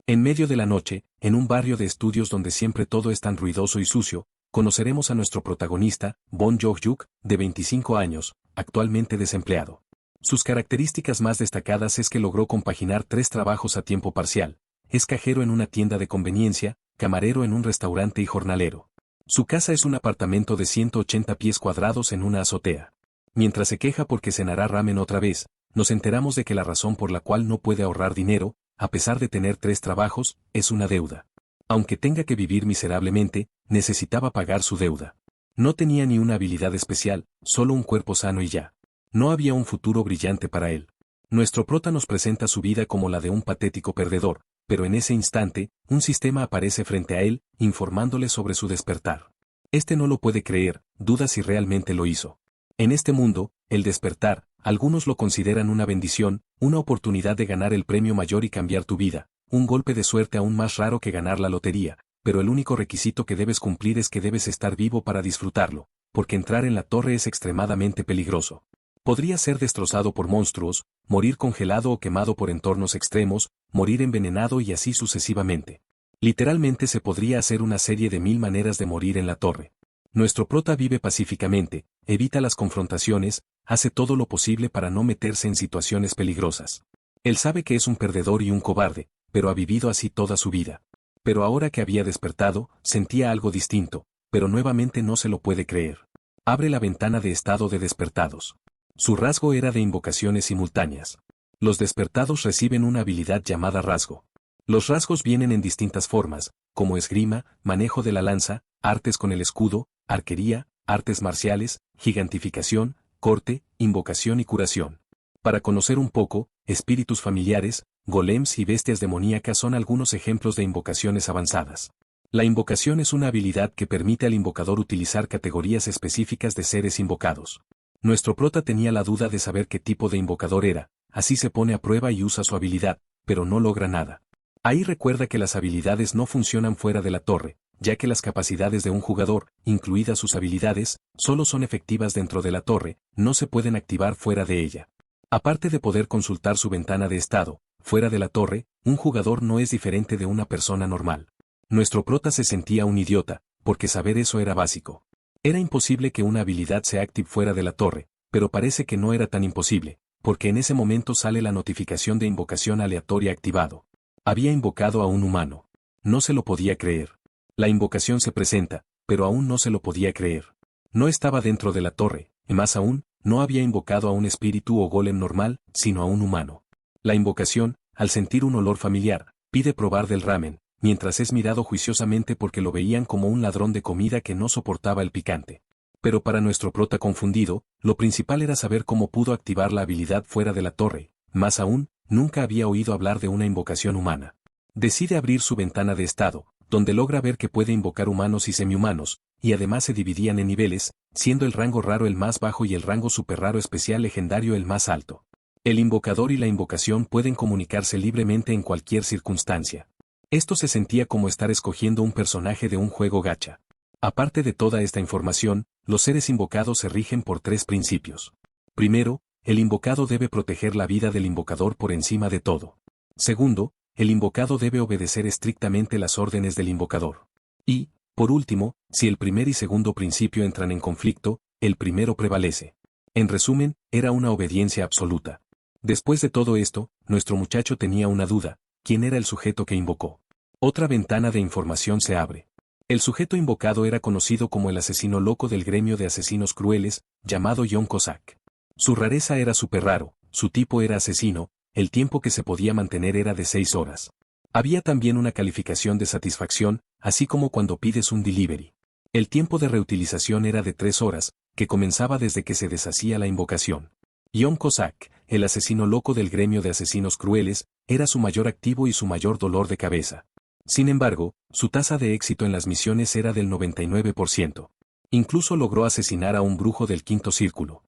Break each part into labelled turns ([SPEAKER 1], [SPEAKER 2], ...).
[SPEAKER 1] En medio de la noche, en un barrio de estudios donde siempre todo es tan ruidoso y sucio, conoceremos a nuestro protagonista, Bon Joon-hyuk, de 25 años, actualmente desempleado. Sus características más destacadas es que logró compaginar 3 trabajos a tiempo parcial. Es cajero en una tienda de conveniencia, camarero en un restaurante y jornalero. Su casa es un apartamento de 180 pies cuadrados en una azotea. Mientras se queja porque cenará ramen otra vez, nos enteramos de que la razón por la cual no puede ahorrar dinero, a pesar de tener 3 trabajos, es una deuda. Aunque tenga que vivir miserablemente, necesitaba pagar su deuda. No tenía ni una habilidad especial, solo un cuerpo sano y ya. No había un futuro brillante para él. Nuestro prota nos presenta su vida como la de un patético perdedor, pero en ese instante, un sistema aparece frente a él, informándole sobre su despertar. Este no lo puede creer, duda si realmente lo hizo. En este mundo, el despertar, algunos lo consideran una bendición, una oportunidad de ganar el premio mayor y cambiar tu vida, un golpe de suerte aún más raro que ganar la lotería, pero el único requisito que debes cumplir es que debes estar vivo para disfrutarlo, porque entrar en la torre es extremadamente peligroso. Podría ser destrozado por monstruos, morir congelado o quemado por entornos extremos, morir envenenado y así sucesivamente. Literalmente se podría hacer una serie de 1000 maneras de morir en la torre. Nuestro prota vive pacíficamente, evita las confrontaciones, hace todo lo posible para no meterse en situaciones peligrosas. Él sabe que es un perdedor y un cobarde, pero ha vivido así toda su vida. Pero ahora que había despertado, sentía algo distinto, pero nuevamente no se lo puede creer. Abre la ventana de estado de despertados. Su rasgo era de invocaciones simultáneas. Los despertados reciben una habilidad llamada rasgo. Los rasgos vienen en distintas formas, como esgrima, manejo de la lanza, artes con el escudo, arquería, artes marciales, gigantificación, corte, invocación y curación. Para conocer un poco, espíritus familiares, golems y bestias demoníacas son algunos ejemplos de invocaciones avanzadas. La invocación es una habilidad que permite al invocador utilizar categorías específicas de seres invocados. Nuestro prota tenía la duda de saber qué tipo de invocador era, así se pone a prueba y usa su habilidad, pero no logra nada. Ahí recuerda que las habilidades no funcionan fuera de la torre, ya que las capacidades de un jugador, incluidas sus habilidades, solo son efectivas dentro de la torre, no se pueden activar fuera de ella. Aparte de poder consultar su ventana de estado, fuera de la torre, un jugador no es diferente de una persona normal. Nuestro prota se sentía un idiota, porque saber eso era básico. Era imposible que una habilidad se active fuera de la torre, pero parece que no era tan imposible, porque en ese momento sale la notificación de invocación aleatoria activado. Había invocado a un humano. No se lo podía creer. La invocación se presenta, pero aún no se lo podía creer. No estaba dentro de la torre, y más aún, no había invocado a un espíritu o golem normal, sino a un humano. La invocación, al sentir un olor familiar, pide probar del ramen, mientras es mirado juiciosamente porque lo veían como un ladrón de comida que no soportaba el picante. Pero para nuestro prota confundido, lo principal era saber cómo pudo activar la habilidad fuera de la torre, más aún, nunca había oído hablar de una invocación humana. Decide abrir su ventana de estado, donde logra ver que puede invocar humanos y semihumanos, y además se dividían en niveles, siendo el rango raro el más bajo y el rango super raro especial legendario el más alto. El invocador y la invocación pueden comunicarse libremente en cualquier circunstancia. Esto se sentía como estar escogiendo un personaje de un juego gacha. Aparte de toda esta información, los seres invocados se rigen por 3 principios. Primero, el invocado debe proteger la vida del invocador por encima de todo. Segundo, el invocado debe obedecer estrictamente las órdenes del invocador. Y, por último, si el primer y segundo principio entran en conflicto, el primero prevalece. En resumen, era una obediencia absoluta. Después de todo esto, nuestro muchacho tenía una duda: ¿quién era el sujeto que invocó? Otra ventana de información se abre. El sujeto invocado era conocido como el asesino loco del gremio de asesinos crueles, llamado Jon Cossack. Su rareza era súper raro, su tipo era asesino, el tiempo que se podía mantener era de 6 horas. Había también una calificación de satisfacción, así como cuando pides un delivery. El tiempo de reutilización era de 3 horas, que comenzaba desde que se deshacía la invocación. Jon Cossack, el asesino loco del gremio de asesinos crueles, era su mayor activo y su mayor dolor de cabeza. Sin embargo, su tasa de éxito en las misiones era del 99%. Incluso logró asesinar a un brujo del quinto círculo.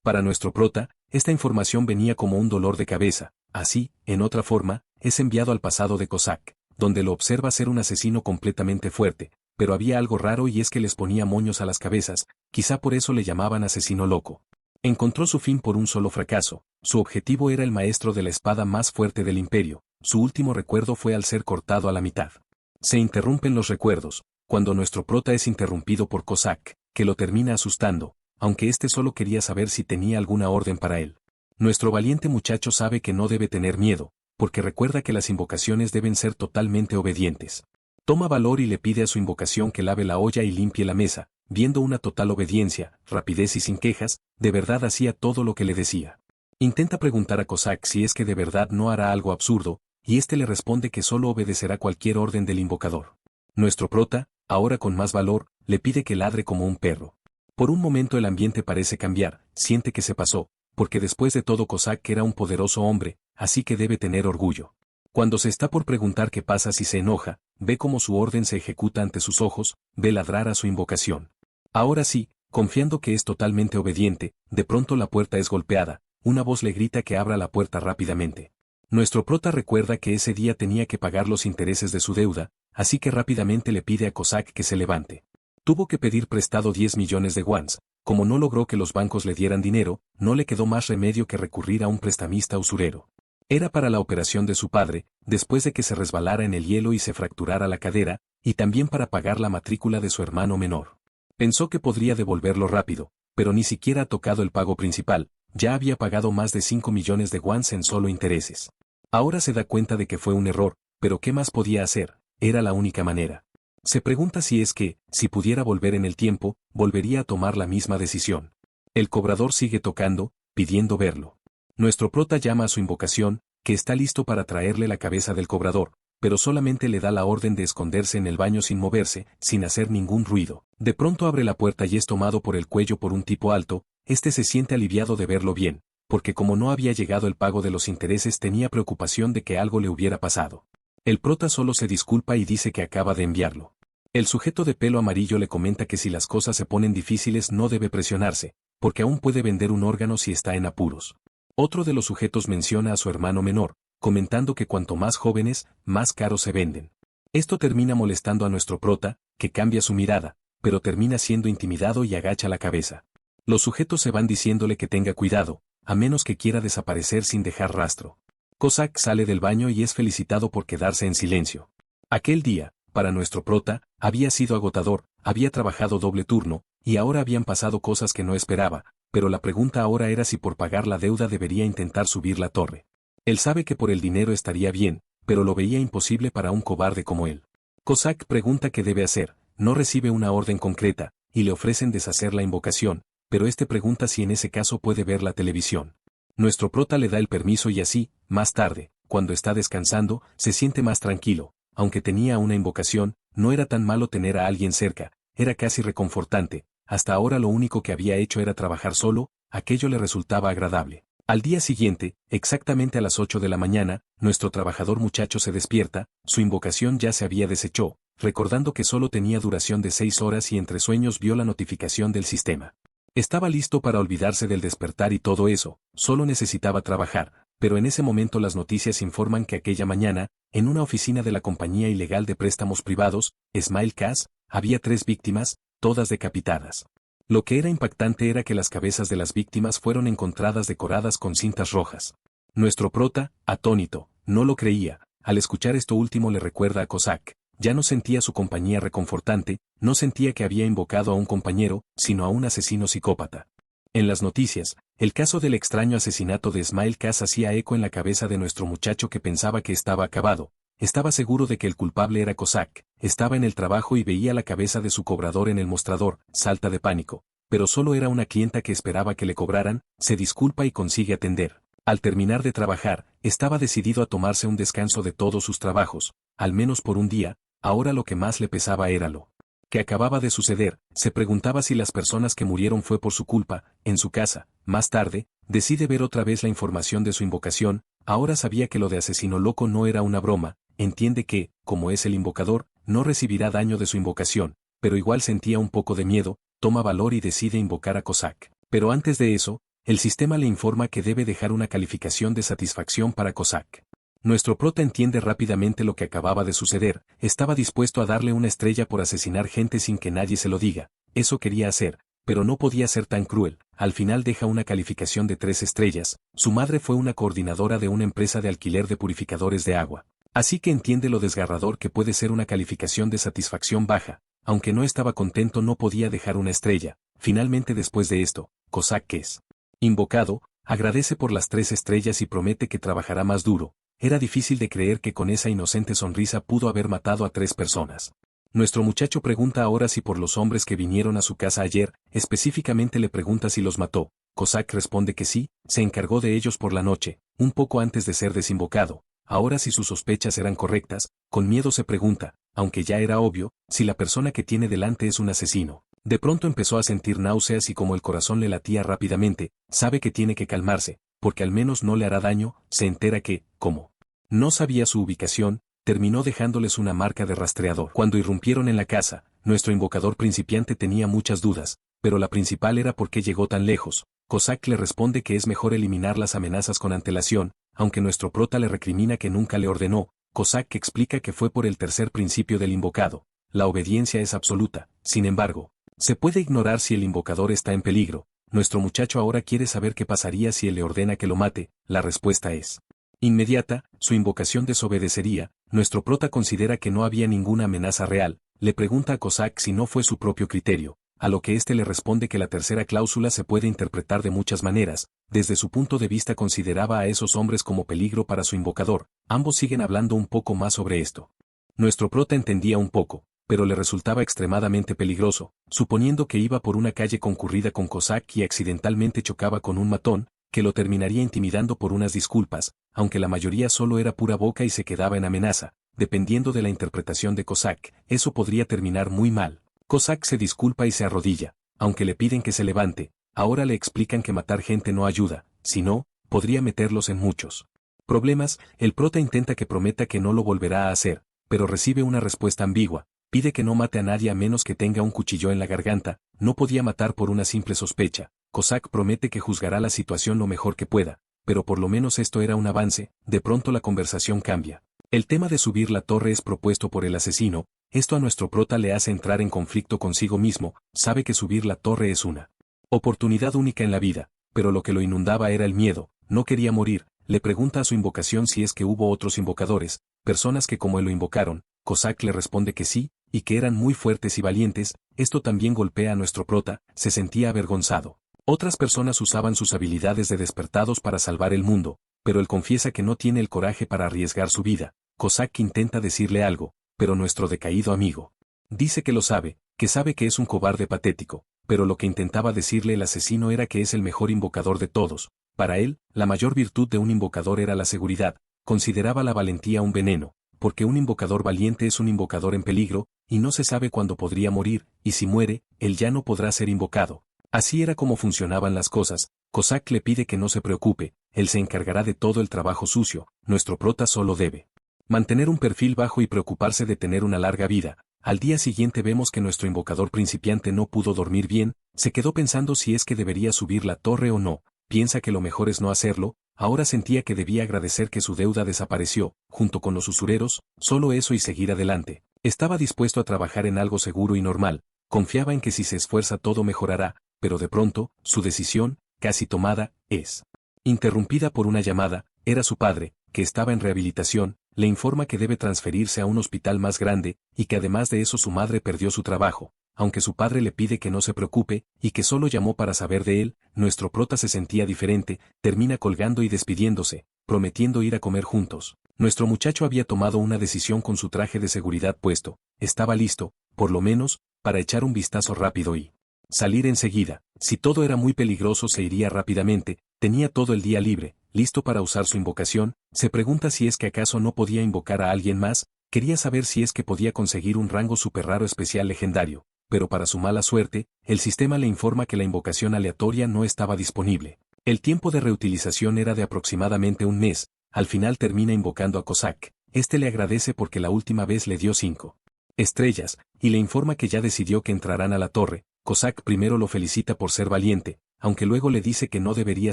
[SPEAKER 1] Para nuestro prota, esta información venía como un dolor de cabeza. Así, en otra forma, es enviado al pasado de Cossack, donde lo observa ser un asesino completamente fuerte, pero había algo raro y es que les ponía moños a las cabezas, quizá por eso le llamaban asesino loco. Encontró su fin por un solo fracaso. Su objetivo era el maestro de la espada más fuerte del imperio, su último recuerdo fue al ser cortado a la mitad. Se interrumpen los recuerdos, cuando nuestro prota es interrumpido por Cossack, que lo termina asustando, aunque este solo quería saber si tenía alguna orden para él. Nuestro valiente muchacho sabe que no debe tener miedo, porque recuerda que las invocaciones deben ser totalmente obedientes. Toma valor y le pide a su invocación que lave la olla y limpie la mesa, viendo una total obediencia, rapidez y sin quejas, de verdad hacía todo lo que le decía. Intenta preguntar a Cossack si es que de verdad no hará algo absurdo, y este le responde que solo obedecerá cualquier orden del invocador. Nuestro prota, ahora con más valor, le pide que ladre como un perro. Por un momento el ambiente parece cambiar, siente que se pasó, porque después de todo Cossack era un poderoso hombre, así que debe tener orgullo. Cuando se está por preguntar qué pasa si se enoja, ve cómo su orden se ejecuta ante sus ojos, ve ladrar a su invocación. Ahora sí, confiando que es totalmente obediente, de pronto la puerta es golpeada, una voz le grita que abra la puerta rápidamente. Nuestro prota recuerda que ese día tenía que pagar los intereses de su deuda, así que rápidamente le pide a Cossack que se levante. Tuvo que pedir prestado 10 millones de wons, como no logró que los bancos le dieran dinero, no le quedó más remedio que recurrir a un prestamista usurero. Era para la operación de su padre, después de que se resbalara en el hielo y se fracturara la cadera, y también para pagar la matrícula de su hermano menor. Pensó que podría devolverlo rápido, pero ni siquiera ha tocado el pago principal, ya había pagado más de 5 millones de wons en solo intereses. Ahora se da cuenta de que fue un error, pero ¿qué más podía hacer? Era la única manera. Se pregunta si es que, si pudiera volver en el tiempo, volvería a tomar la misma decisión. El cobrador sigue tocando, pidiendo verlo. Nuestro prota llama a su invocación, que está listo para traerle la cabeza del cobrador, pero solamente le da la orden de esconderse en el baño sin moverse, sin hacer ningún ruido. De pronto abre la puerta y es tomado por el cuello por un tipo alto, este se siente aliviado de verlo bien, porque como no había llegado el pago de los intereses tenía preocupación de que algo le hubiera pasado. El prota solo se disculpa y dice que acaba de enviarlo. El sujeto de pelo amarillo le comenta que si las cosas se ponen difíciles no debe presionarse, porque aún puede vender un órgano si está en apuros. Otro de los sujetos menciona a su hermano menor, comentando que cuanto más jóvenes, más caros se venden. Esto termina molestando a nuestro prota, que cambia su mirada, pero termina siendo intimidado y agacha la cabeza. Los sujetos se van diciéndole que tenga cuidado, a menos que quiera desaparecer sin dejar rastro. Cossack sale del baño y es felicitado por quedarse en silencio. Aquel día, para nuestro prota, había sido agotador, había trabajado doble turno, y ahora habían pasado cosas que no esperaba, pero la pregunta ahora era si por pagar la deuda debería intentar subir la torre. Él sabe que por el dinero estaría bien, pero lo veía imposible para un cobarde como él. Cossack pregunta qué debe hacer, no recibe una orden concreta, y le ofrecen deshacer la invocación, pero este pregunta si en ese caso puede ver la televisión. Nuestro prota le da el permiso y así, más tarde, cuando está descansando, se siente más tranquilo. Aunque tenía una invocación, no era tan malo tener a alguien cerca, era casi reconfortante, hasta ahora lo único que había hecho era trabajar solo, aquello le resultaba agradable. Al día siguiente, exactamente a las 8 de la mañana, nuestro trabajador muchacho se despierta, su invocación ya se había deshecho, recordando que solo tenía duración de 6 horas y entre sueños vio la notificación del sistema. Estaba listo para olvidarse del despertar y todo eso, solo necesitaba trabajar, pero en ese momento las noticias informan que aquella mañana, en una oficina de la compañía ilegal de préstamos privados, Smile Cash, había 3 víctimas, todas decapitadas. Lo que era impactante era que las cabezas de las víctimas fueron encontradas decoradas con cintas rojas. Nuestro prota, atónito, no lo creía, al escuchar esto último le recuerda a Cossack, ya no sentía su compañía reconfortante, no sentía que había invocado a un compañero, sino a un asesino psicópata. En las noticias, el caso del extraño asesinato de Smile Cash hacía eco en la cabeza de nuestro muchacho que pensaba que estaba acabado. Estaba seguro de que el culpable era Cossack, estaba en el trabajo y veía la cabeza de su cobrador en el mostrador, salta de pánico, pero solo era una clienta que esperaba que le cobraran, se disculpa y consigue atender. Al terminar de trabajar, estaba decidido a tomarse un descanso de todos sus trabajos, al menos por un día, ahora lo que más le pesaba era lo que acababa de suceder, se preguntaba si las personas que murieron fue por su culpa, en su casa. Más tarde, decide ver otra vez la información de su invocación, ahora sabía que lo de asesino loco no era una broma, entiende que, como es el invocador, no recibirá daño de su invocación, pero igual sentía un poco de miedo, toma valor y decide invocar a Cossack. Pero antes de eso, el sistema le informa que debe dejar una calificación de satisfacción para Cossack. Nuestro prota entiende rápidamente lo que acababa de suceder, estaba dispuesto a darle una estrella por asesinar gente sin que nadie se lo diga, eso quería hacer, pero no podía ser tan cruel, al final deja una calificación de 3 estrellas, su madre fue una coordinadora de una empresa de alquiler de purificadores de agua. Así que entiende lo desgarrador que puede ser una calificación de satisfacción baja, aunque no estaba contento no podía dejar una estrella. Finalmente después de esto, Cossack, que es invocado, agradece por las 3 estrellas y promete que trabajará más duro. Era difícil de creer que con esa inocente sonrisa pudo haber matado a 3 personas. Nuestro muchacho pregunta ahora si por los hombres que vinieron a su casa ayer, específicamente le pregunta si los mató. Cossack responde que sí, se encargó de ellos por la noche, un poco antes de ser desinvocado. Ahora si sus sospechas eran correctas, con miedo se pregunta, aunque ya era obvio, si la persona que tiene delante es un asesino. De pronto empezó a sentir náuseas y como el corazón le latía rápidamente, sabe que tiene que calmarse, porque al menos no le hará daño, se entera que, como no sabía su ubicación, terminó dejándoles una marca de rastreador. Cuando irrumpieron en la casa, nuestro invocador principiante tenía muchas dudas, pero la principal era por qué llegó tan lejos. Cossack le responde que es mejor eliminar las amenazas con antelación, aunque nuestro prota le recrimina que nunca le ordenó. Cossack explica que fue por el tercer principio del invocado. La obediencia es absoluta, sin embargo, se puede ignorar si el invocador está en peligro. Nuestro muchacho ahora quiere saber qué pasaría si él le ordena que lo mate. La respuesta es inmediata, su invocación desobedecería. Nuestro prota considera que no había ninguna amenaza real, le pregunta a Cossack si no fue su propio criterio, a lo que éste le responde que la tercera cláusula se puede interpretar de muchas maneras. Desde su punto de vista consideraba a esos hombres como peligro para su invocador. Ambos siguen hablando un poco más sobre esto. Nuestro prota entendía un poco, pero le resultaba extremadamente peligroso, suponiendo que iba por una calle concurrida con Cossack y accidentalmente chocaba con un matón, que lo terminaría intimidando por unas disculpas, aunque la mayoría solo era pura boca y se quedaba en amenaza. Dependiendo de la interpretación de Cossack, eso podría terminar muy mal. Cossack se disculpa y se arrodilla, aunque le piden que se levante. Ahora le explican que matar gente no ayuda, si no, podría meterlos en muchos problemas. El prota intenta que prometa que no lo volverá a hacer, pero recibe una respuesta ambigua. Pide que no mate a nadie a menos que tenga un cuchillo en la garganta. No podía matar por una simple sospecha. Cossack promete que juzgará la situación lo mejor que pueda, pero por lo menos esto era un avance. De pronto la conversación cambia. El tema de subir la torre es propuesto por el asesino. Esto a nuestro prota le hace entrar en conflicto consigo mismo. Sabe que subir la torre es una oportunidad única en la vida, pero lo que lo inundaba era el miedo. No quería morir. Le pregunta a su invocación si es que hubo otros invocadores, personas que como él lo invocaron. Cossack le responde que sí, y que eran muy fuertes y valientes. Esto también golpea a nuestro prota, se sentía avergonzado. Otras personas usaban sus habilidades de despertados para salvar el mundo, pero él confiesa que no tiene el coraje para arriesgar su vida. Cossack intenta decirle algo, pero nuestro decaído amigo dice que lo sabe, que es un cobarde patético, pero lo que intentaba decirle el asesino era que es el mejor invocador de todos. Para él, la mayor virtud de un invocador era la seguridad. Consideraba la valentía un veneno, porque un invocador valiente es un invocador en peligro, y no se sabe cuándo podría morir, y si muere, él ya no podrá ser invocado. Así era como funcionaban las cosas. Cossack le pide que no se preocupe, él se encargará de todo el trabajo sucio. Nuestro prota solo debe mantener un perfil bajo y preocuparse de tener una larga vida. Al día siguiente vemos que nuestro invocador principiante no pudo dormir bien, se quedó pensando si es que debería subir la torre o no. Piensa que lo mejor es no hacerlo. Ahora sentía que debía agradecer que su deuda desapareció, junto con los usureros, solo eso y seguir adelante. Estaba dispuesto a trabajar en algo seguro y normal, confiaba en que si se esfuerza todo mejorará, pero de pronto, su decisión, casi tomada, es interrumpida por una llamada. Era su padre, que estaba en rehabilitación, le informa que debe transferirse a un hospital más grande, y que además de eso su madre perdió su trabajo. Aunque su padre le pide que no se preocupe, y que solo llamó para saber de él, nuestro prota se sentía diferente, termina colgando y despidiéndose, prometiendo ir a comer juntos. Nuestro muchacho había tomado una decisión con su traje de seguridad puesto, estaba listo, por lo menos, para echar un vistazo rápido y salir enseguida. Si todo era muy peligroso se iría rápidamente, tenía todo el día libre, listo para usar su invocación. Se pregunta si es que acaso no podía invocar a alguien más, quería saber si es que podía conseguir un rango super raro especial legendario. Pero para su mala suerte, el sistema le informa que la invocación aleatoria no estaba disponible. El tiempo de reutilización era de aproximadamente un mes. Al final termina invocando a Cossack. Este le agradece porque la última vez le dio 5 estrellas, y le informa que ya decidió que entrarán a la torre. Cossack primero lo felicita por ser valiente, aunque luego le dice que no debería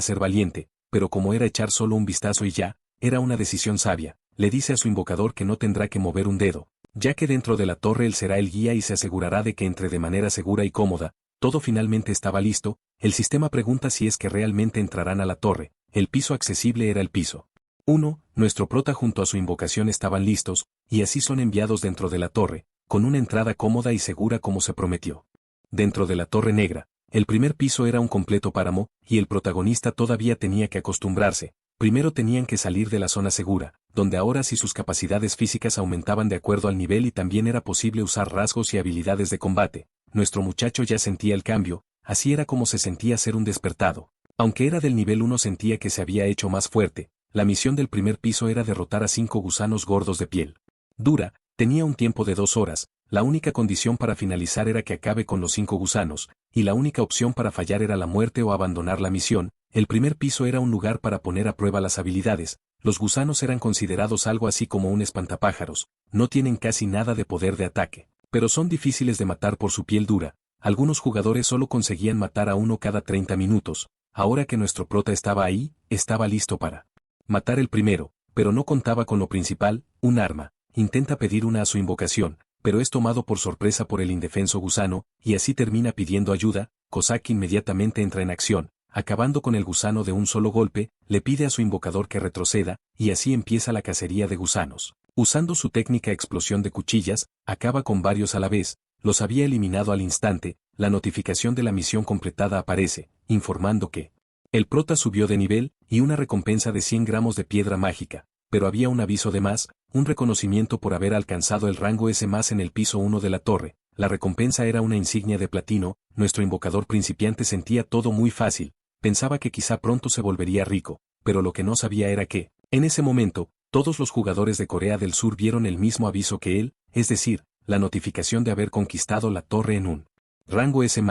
[SPEAKER 1] ser valiente, pero como era echar solo un vistazo y ya, era una decisión sabia. Le dice a su invocador que no tendrá que mover un dedo, ya que dentro de la torre él será el guía y se asegurará de que entre de manera segura y cómoda. Todo finalmente estaba listo. el sistema pregunta si es que realmente entrarán a la torre. El piso accesible era el piso 1, nuestro prota junto a su invocación estaban listos, y así son enviados dentro de la torre, con una entrada cómoda y segura como se prometió. Dentro de la Torre Negra, el primer piso era un completo páramo, y el protagonista todavía tenía que acostumbrarse. Primero tenían que salir de la zona segura, donde ahora sí sus capacidades físicas aumentaban de acuerdo al nivel y también era posible usar rasgos y habilidades de combate. Nuestro muchacho ya sentía el cambio, así era como se sentía ser un despertado. Aunque era del nivel 1 sentía que se había hecho más fuerte. La misión del primer piso era derrotar a 5 gusanos gordos de piel dura, tenía un tiempo de 2 horas, la única condición para finalizar era que acabe con los 5 gusanos, y la única opción para fallar era la muerte o abandonar la misión. El primer piso era un lugar para poner a prueba las habilidades, los gusanos eran considerados algo así como un espantapájaros, no tienen casi nada de poder de ataque, pero son difíciles de matar por su piel dura, algunos jugadores solo conseguían matar a uno cada 30 minutos, ahora que nuestro prota estaba ahí, estaba listo para matar el primero, pero no contaba con lo principal, un arma. Intenta pedir una a su invocación, pero es tomado por sorpresa por el indefenso gusano, y así termina pidiendo ayuda. Cossack inmediatamente entra en acción, acabando con el gusano de un solo golpe, le pide a su invocador que retroceda, y así empieza la cacería de gusanos. Usando su técnica explosión de cuchillas, acaba con varios a la vez, los había eliminado al instante, la notificación de la misión completada aparece, informando que el prota subió de nivel, y una recompensa de 100 gramos de piedra mágica, pero había un aviso de más, un reconocimiento por haber alcanzado el rango S+ en el piso 1 de la torre. La recompensa era una insignia de platino. Nuestro invocador principiante sentía todo muy fácil, pensaba que quizá pronto se volvería rico, pero lo que no sabía era que, en ese momento, todos los jugadores de Corea del Sur vieron el mismo aviso que él, es decir, la notificación de haber conquistado la torre en un rango S+,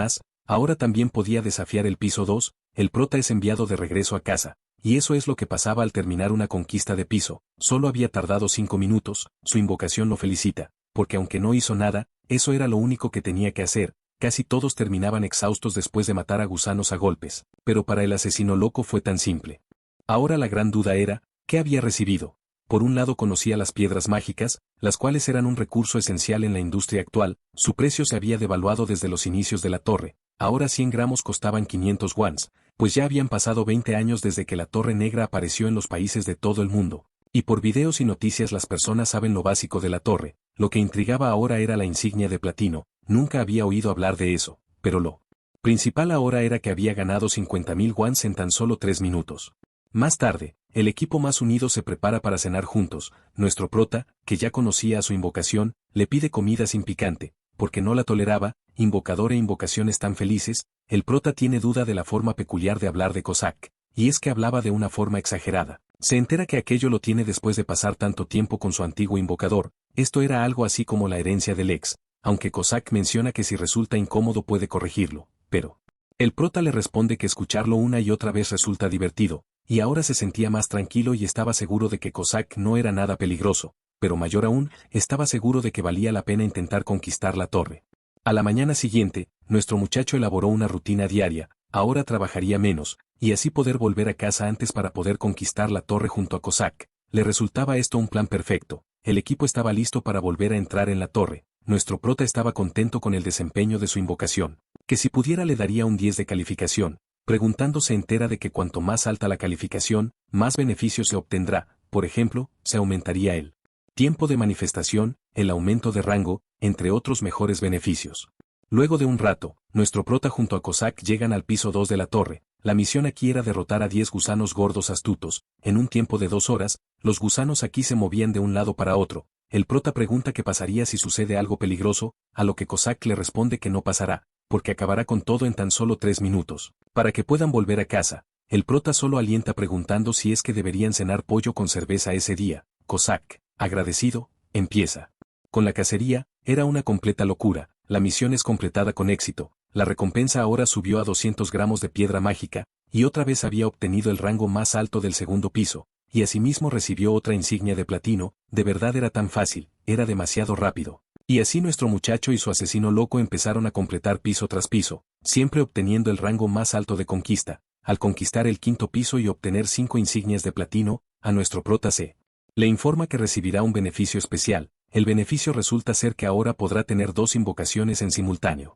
[SPEAKER 1] ahora también podía desafiar el piso 2, el prota es enviado de regreso a casa. Y eso es lo que pasaba al terminar una conquista de piso, solo había tardado 5 minutos, su invocación lo felicita, porque aunque no hizo nada, eso era lo único que tenía que hacer, casi todos terminaban exhaustos después de matar a gusanos a golpes, pero para el asesino loco fue tan simple. Ahora la gran duda era, ¿qué había recibido? Por un lado conocía las piedras mágicas, las cuales eran un recurso esencial en la industria actual, su precio se había devaluado desde los inicios de la torre, ahora 100 gramos costaban 500 wons, pues ya habían pasado 20 años desde que la Torre Negra apareció en los países de todo el mundo, y por videos y noticias las personas saben lo básico de la torre. Lo que intrigaba ahora era la insignia de platino, nunca había oído hablar de eso, pero lo principal ahora era que había ganado 50.000 wons en tan solo 3 minutos. Más tarde, el equipo más unido se prepara para cenar juntos. Nuestro prota, que ya conocía a su invocación, le pide comida sin picante, porque no la toleraba. Invocador e invocación están felices. El prota tiene duda de la forma peculiar de hablar de Cossack, y es que hablaba de una forma exagerada. Se entera que aquello lo tiene después de pasar tanto tiempo con su antiguo invocador. Esto era algo así como la herencia del ex, aunque Cossack menciona que si resulta incómodo puede corregirlo, pero el prota le responde que escucharlo una y otra vez resulta divertido, y ahora se sentía más tranquilo y estaba seguro de que Cossack no era nada peligroso, pero mayor aún, estaba seguro de que valía la pena intentar conquistar la torre. A la mañana siguiente, nuestro muchacho elaboró una rutina diaria, ahora trabajaría menos, y así poder volver a casa antes para poder conquistar la torre junto a Cossack. Le resultaba esto un plan perfecto, el equipo estaba listo para volver a entrar en la torre, nuestro prota estaba contento con el desempeño de su invocación, que si pudiera le daría un 10 de calificación, preguntando se entera de que cuanto más alta la calificación, más beneficios se obtendrá, por ejemplo, se aumentaría el tiempo de manifestación, el aumento de rango, entre otros mejores beneficios. Luego de un rato, nuestro prota junto a Cossack llegan al piso 2 de la torre. La misión aquí era derrotar a 10 gusanos gordos astutos. En un tiempo de 2 horas, los gusanos aquí se movían de un lado para otro. El prota pregunta qué pasaría si sucede algo peligroso, a lo que Cossack le responde que no pasará, porque acabará con todo en tan solo 3 minutos. Para que puedan volver a casa, el prota solo alienta preguntando si es que deberían cenar pollo con cerveza ese día. Cossack, agradecido, empieza. Con la cacería, era una completa locura. La misión es completada con éxito, la recompensa ahora subió a 200 gramos de piedra mágica, y otra vez había obtenido el rango más alto del segundo piso, y asimismo recibió otra insignia de platino. De verdad era tan fácil, era demasiado rápido. Y así nuestro muchacho y su asesino loco empezaron a completar piso tras piso, siempre obteniendo el rango más alto de conquista. Al conquistar el quinto piso y obtener 5 insignias de platino, a nuestro prota se le informa que recibirá un beneficio especial. El beneficio resulta ser que ahora podrá tener 2 invocaciones en simultáneo.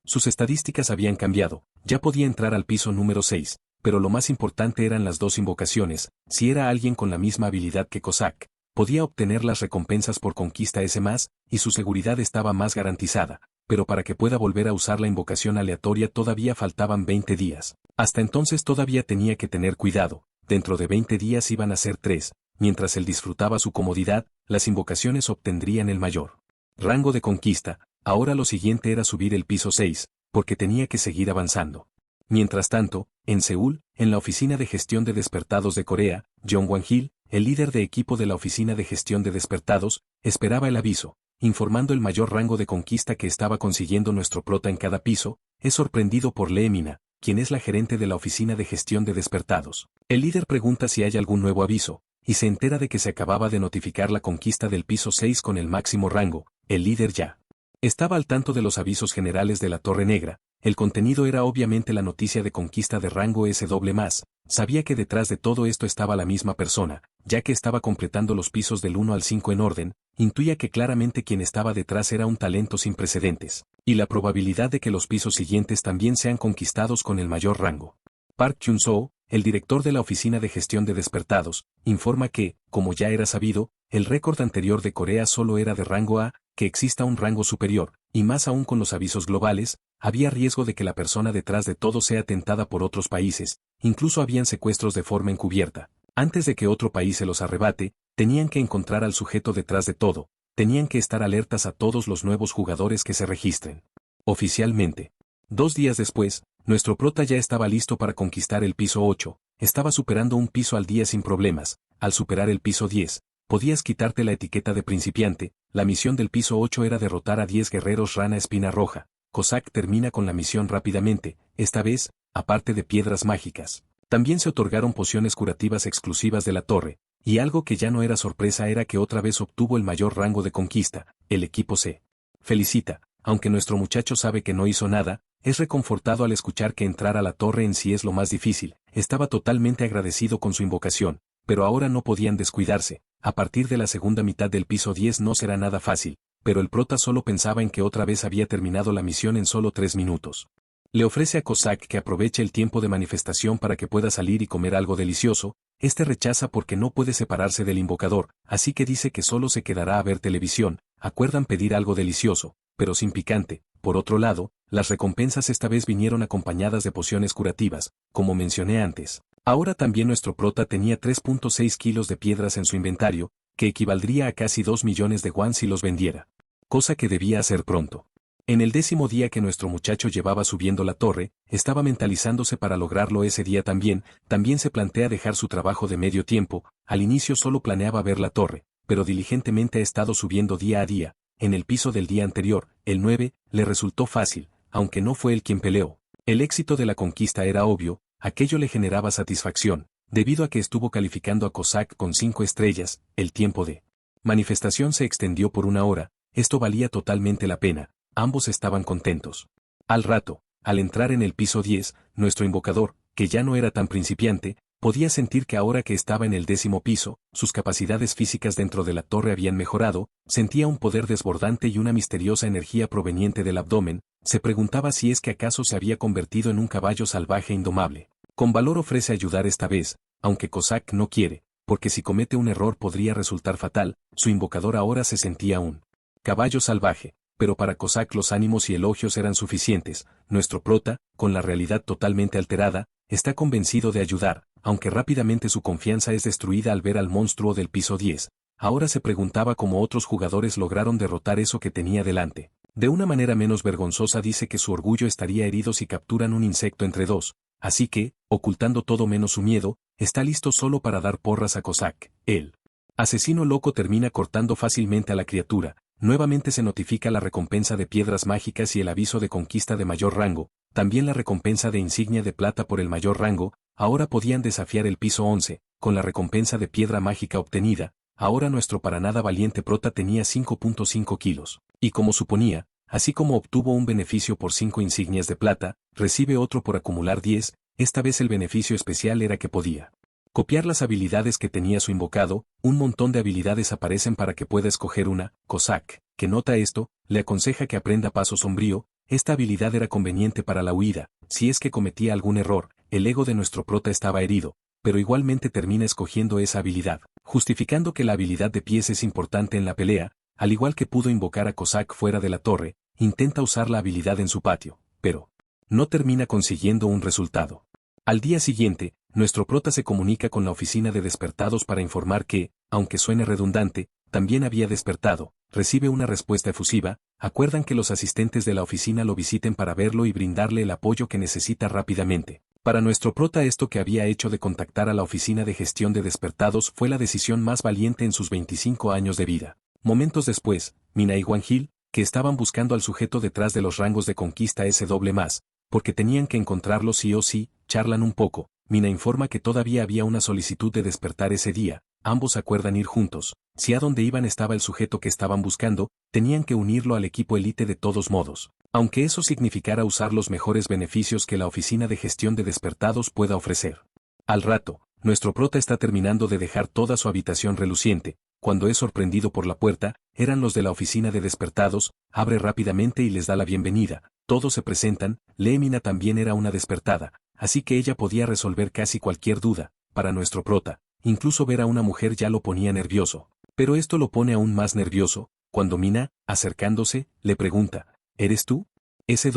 [SPEAKER 1] Sus estadísticas habían cambiado, ya podía entrar al piso número 6, pero lo más importante eran las dos invocaciones. Si era alguien con la misma habilidad que Cossack, podía obtener las recompensas por conquista S+, y su seguridad estaba más garantizada, pero para que pueda volver a usar la invocación aleatoria todavía faltaban 20 días. Hasta entonces todavía tenía que tener cuidado, dentro de 20 días iban a ser 3, mientras él disfrutaba su comodidad, las invocaciones obtendrían el mayor rango de conquista. Ahora lo siguiente era subir el piso 6, porque tenía que seguir avanzando. Mientras tanto, en Seúl, en la oficina de gestión de despertados de Corea, Jong Wan-hil, el líder de equipo de la oficina de gestión de despertados, esperaba el aviso, informando el mayor rango de conquista que estaba consiguiendo nuestro prota en cada piso. Es sorprendido por Lee Mina, quien es la gerente de la oficina de gestión de despertados. El líder pregunta si hay algún nuevo aviso, y se entera de que se acababa de notificar la conquista del piso 6 con el máximo rango. El líder ya estaba al tanto de los avisos generales de la Torre Negra. El contenido era obviamente la noticia de conquista de rango SW+, sabía que detrás de todo esto estaba la misma persona, ya que estaba completando los pisos del 1 al 5 en orden, intuía que claramente quien estaba detrás era un talento sin precedentes, y la probabilidad de que los pisos siguientes también sean conquistados con el mayor rango. Park Chun-soo, el director de la oficina de gestión de despertados, informa que, como ya era sabido, el récord anterior de Corea solo era de rango A, que exista un rango superior, y más aún con los avisos globales, había riesgo de que la persona detrás de todo sea tentada por otros países, incluso habían secuestros de forma encubierta. Antes de que otro país se los arrebate, tenían que encontrar al sujeto detrás de todo, tenían que estar alertas a todos los nuevos jugadores que se registren. Oficialmente. 2 días después, nuestro prota ya estaba listo para conquistar el piso 8, estaba superando un piso al día sin problemas. Al superar el piso 10, podías quitarte la etiqueta de principiante. La misión del piso 8 era derrotar a 10 guerreros rana espina roja. Cossack termina con la misión rápidamente, esta vez, aparte de piedras mágicas. También se otorgaron pociones curativas exclusivas de la torre, y algo que ya no era sorpresa era que otra vez obtuvo el mayor rango de conquista. El equipo se felicita, aunque nuestro muchacho sabe que no hizo nada, es reconfortado al escuchar que entrar a la torre en sí es lo más difícil. Estaba totalmente agradecido con su invocación, pero ahora no podían descuidarse. A partir de la segunda mitad del piso 10 no será nada fácil, pero el prota solo pensaba en que otra vez había terminado la misión en solo 3 minutos. Le ofrece a Cossack que aproveche el tiempo de manifestación para que pueda salir y comer algo delicioso. Este rechaza porque no puede separarse del invocador, así que dice que solo se quedará a ver televisión. Acuerdan pedir algo delicioso, pero sin picante. Por otro lado, las recompensas esta vez vinieron acompañadas de pociones curativas, como mencioné antes. Ahora también nuestro prota tenía 3.6 kilos de piedras en su inventario, que equivaldría a casi 2 millones de won si los vendiera. Cosa que debía hacer pronto. En el 10º día que nuestro muchacho llevaba subiendo la torre, estaba mentalizándose para lograrlo ese día también se plantea dejar su trabajo de medio tiempo. Al inicio solo planeaba ver la torre, pero diligentemente ha estado subiendo día a día. En el piso del día anterior, el 9, le resultó fácil, aunque no fue él quien peleó. El éxito de la conquista era obvio, aquello le generaba satisfacción, debido a que estuvo calificando a Cossack con 5 estrellas. El tiempo de manifestación se extendió por 1 hora, esto valía totalmente la pena, ambos estaban contentos. Al rato, al entrar en el piso 10, nuestro invocador, que ya no era tan principiante, podía sentir que ahora que estaba en el 10º piso, sus capacidades físicas dentro de la torre habían mejorado, sentía un poder desbordante y una misteriosa energía proveniente del abdomen. Se preguntaba si es que acaso se había convertido en un caballo salvaje indomable. Con valor ofrece ayudar esta vez, aunque Cossack no quiere, porque si comete un error podría resultar fatal. Su invocador ahora se sentía un caballo salvaje, pero para Cossack los ánimos y elogios eran suficientes. Nuestro prota, con la realidad totalmente alterada, está convencido de ayudar, aunque rápidamente su confianza es destruida al ver al monstruo del piso 10. Ahora se preguntaba cómo otros jugadores lograron derrotar eso que tenía delante. De una manera menos vergonzosa dice que su orgullo estaría herido si capturan un insecto entre dos, así que, ocultando todo menos su miedo, está listo solo para dar porras a Cossack. El asesino loco termina cortando fácilmente a la criatura. Nuevamente se notifica la recompensa de piedras mágicas y el aviso de conquista de mayor rango, también la recompensa de insignia de plata por el mayor rango. Ahora podían desafiar el piso 11, con la recompensa de piedra mágica obtenida. Ahora nuestro para nada valiente prota tenía 5.5 kilos, y como suponía, así como obtuvo un beneficio por 5 insignias de plata, recibe otro por acumular 10, esta vez el beneficio especial era que podía copiar las habilidades que tenía su invocado. Un montón de habilidades aparecen para que pueda escoger una. Cossack, que nota esto, le aconseja que aprenda paso sombrío, esta habilidad era conveniente para la huida. Si es que cometía algún error, el ego de nuestro prota estaba herido, pero igualmente termina escogiendo esa habilidad, justificando que la habilidad de pies es importante en la pelea. Al igual que pudo invocar a Cossack fuera de la torre, intenta usar la habilidad en su patio, pero no termina consiguiendo un resultado. Al día siguiente, nuestro prota se comunica con la oficina de despertados para informar que, aunque suene redundante, también había despertado. Recibe una respuesta efusiva. Acuerdan que los asistentes de la oficina lo visiten para verlo y brindarle el apoyo que necesita rápidamente. Para nuestro prota, esto que había hecho de contactar a la oficina de gestión de despertados fue la decisión más valiente en sus 25 años de vida. Momentos después, Mina y Wang Hil, que estaban buscando al sujeto detrás de los rangos de conquista S+, porque tenían que encontrarlo sí o sí, charlan un poco. Mina informa que todavía había una solicitud de despertar ese día. Ambos acuerdan ir juntos. Si a donde iban estaba el sujeto que estaban buscando, tenían que unirlo al equipo élite de todos modos, aunque eso significara usar los mejores beneficios que la oficina de gestión de despertados pueda ofrecer. Al rato, nuestro prota está terminando de dejar toda su habitación reluciente, cuando es sorprendido por la puerta. Eran los de la oficina de despertados. Abre rápidamente y les da la bienvenida. Todos se presentan. Mina también era una despertada, así que ella podía resolver casi cualquier duda. Para nuestro prota, incluso ver a una mujer ya lo ponía nervioso. Pero esto lo pone aún más nervioso, cuando Mina, acercándose, le pregunta, ¿eres tú? ¿S+?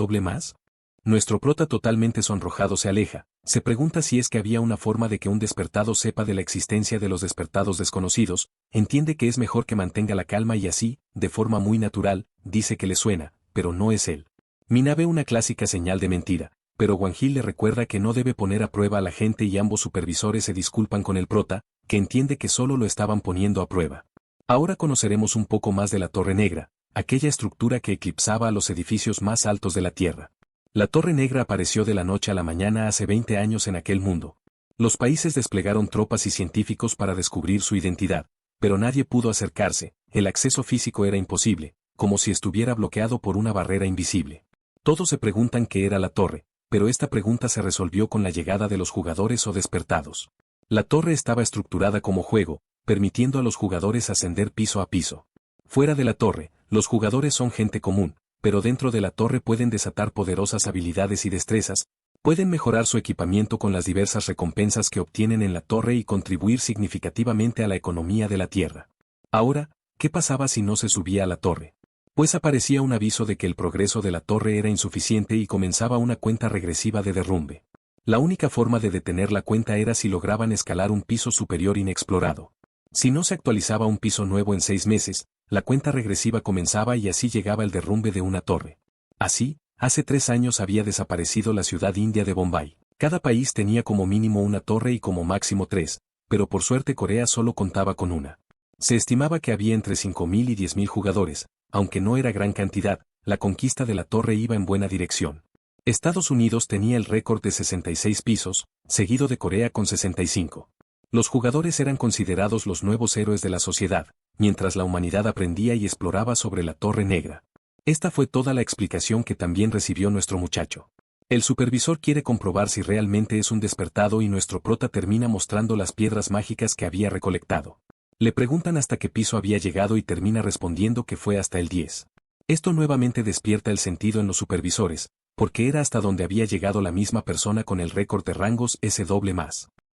[SPEAKER 1] Nuestro prota, totalmente sonrojado, se aleja. Se pregunta si es que había una forma de que un despertado sepa de la existencia de los despertados desconocidos. Entiende que es mejor que mantenga la calma y así, de forma muy natural, dice que le suena, pero no es él. Mina ve una clásica señal de mentira, pero Wang Hil le recuerda que no debe poner a prueba a la gente y ambos supervisores se disculpan con el prota, que entiende que solo lo estaban poniendo a prueba. Ahora conoceremos un poco más de la Torre Negra, aquella estructura que eclipsaba a los edificios más altos de la Tierra. La Torre Negra apareció de la noche a la mañana hace 20 años en aquel mundo. Los países desplegaron tropas y científicos para descubrir su identidad, pero nadie pudo acercarse. El acceso físico era imposible, como si estuviera bloqueado por una barrera invisible. Todos se preguntan qué era la torre, pero esta pregunta se resolvió con la llegada de los jugadores o despertados. La torre estaba estructurada como juego, permitiendo a los jugadores ascender piso a piso. Fuera de la torre, los jugadores son gente común, pero dentro de la torre pueden desatar poderosas habilidades y destrezas. Pueden mejorar su equipamiento con las diversas recompensas que obtienen en la torre y contribuir significativamente a la economía de la Tierra. Ahora, ¿qué pasaba si no se subía a la torre? Pues aparecía un aviso de que el progreso de la torre era insuficiente y comenzaba una cuenta regresiva de derrumbe. La única forma de detener la cuenta era si lograban escalar un piso superior inexplorado. Si no se actualizaba un piso nuevo en 6 meses, la cuenta regresiva comenzaba y así llegaba el derrumbe de una torre. Así, hace 3 años había desaparecido la ciudad india de Bombay. Cada país tenía como mínimo una torre y como máximo 3, pero por suerte Corea solo contaba con una. Se estimaba que había entre 5.000 y 10.000 jugadores, aunque no era gran cantidad. La conquista de la torre iba en buena dirección. Estados Unidos tenía el récord de 66 pisos, seguido de Corea con 65. Los jugadores eran considerados los nuevos héroes de la sociedad, mientras la humanidad aprendía y exploraba sobre la Torre Negra. Esta fue toda la explicación que también recibió nuestro muchacho. El supervisor quiere comprobar si realmente es un despertado y nuestro prota termina mostrando las piedras mágicas que había recolectado. Le preguntan hasta qué piso había llegado y termina respondiendo que fue hasta el 10. Esto nuevamente despierta el sentido en los supervisores, porque era hasta donde había llegado la misma persona con el récord de rangos S+.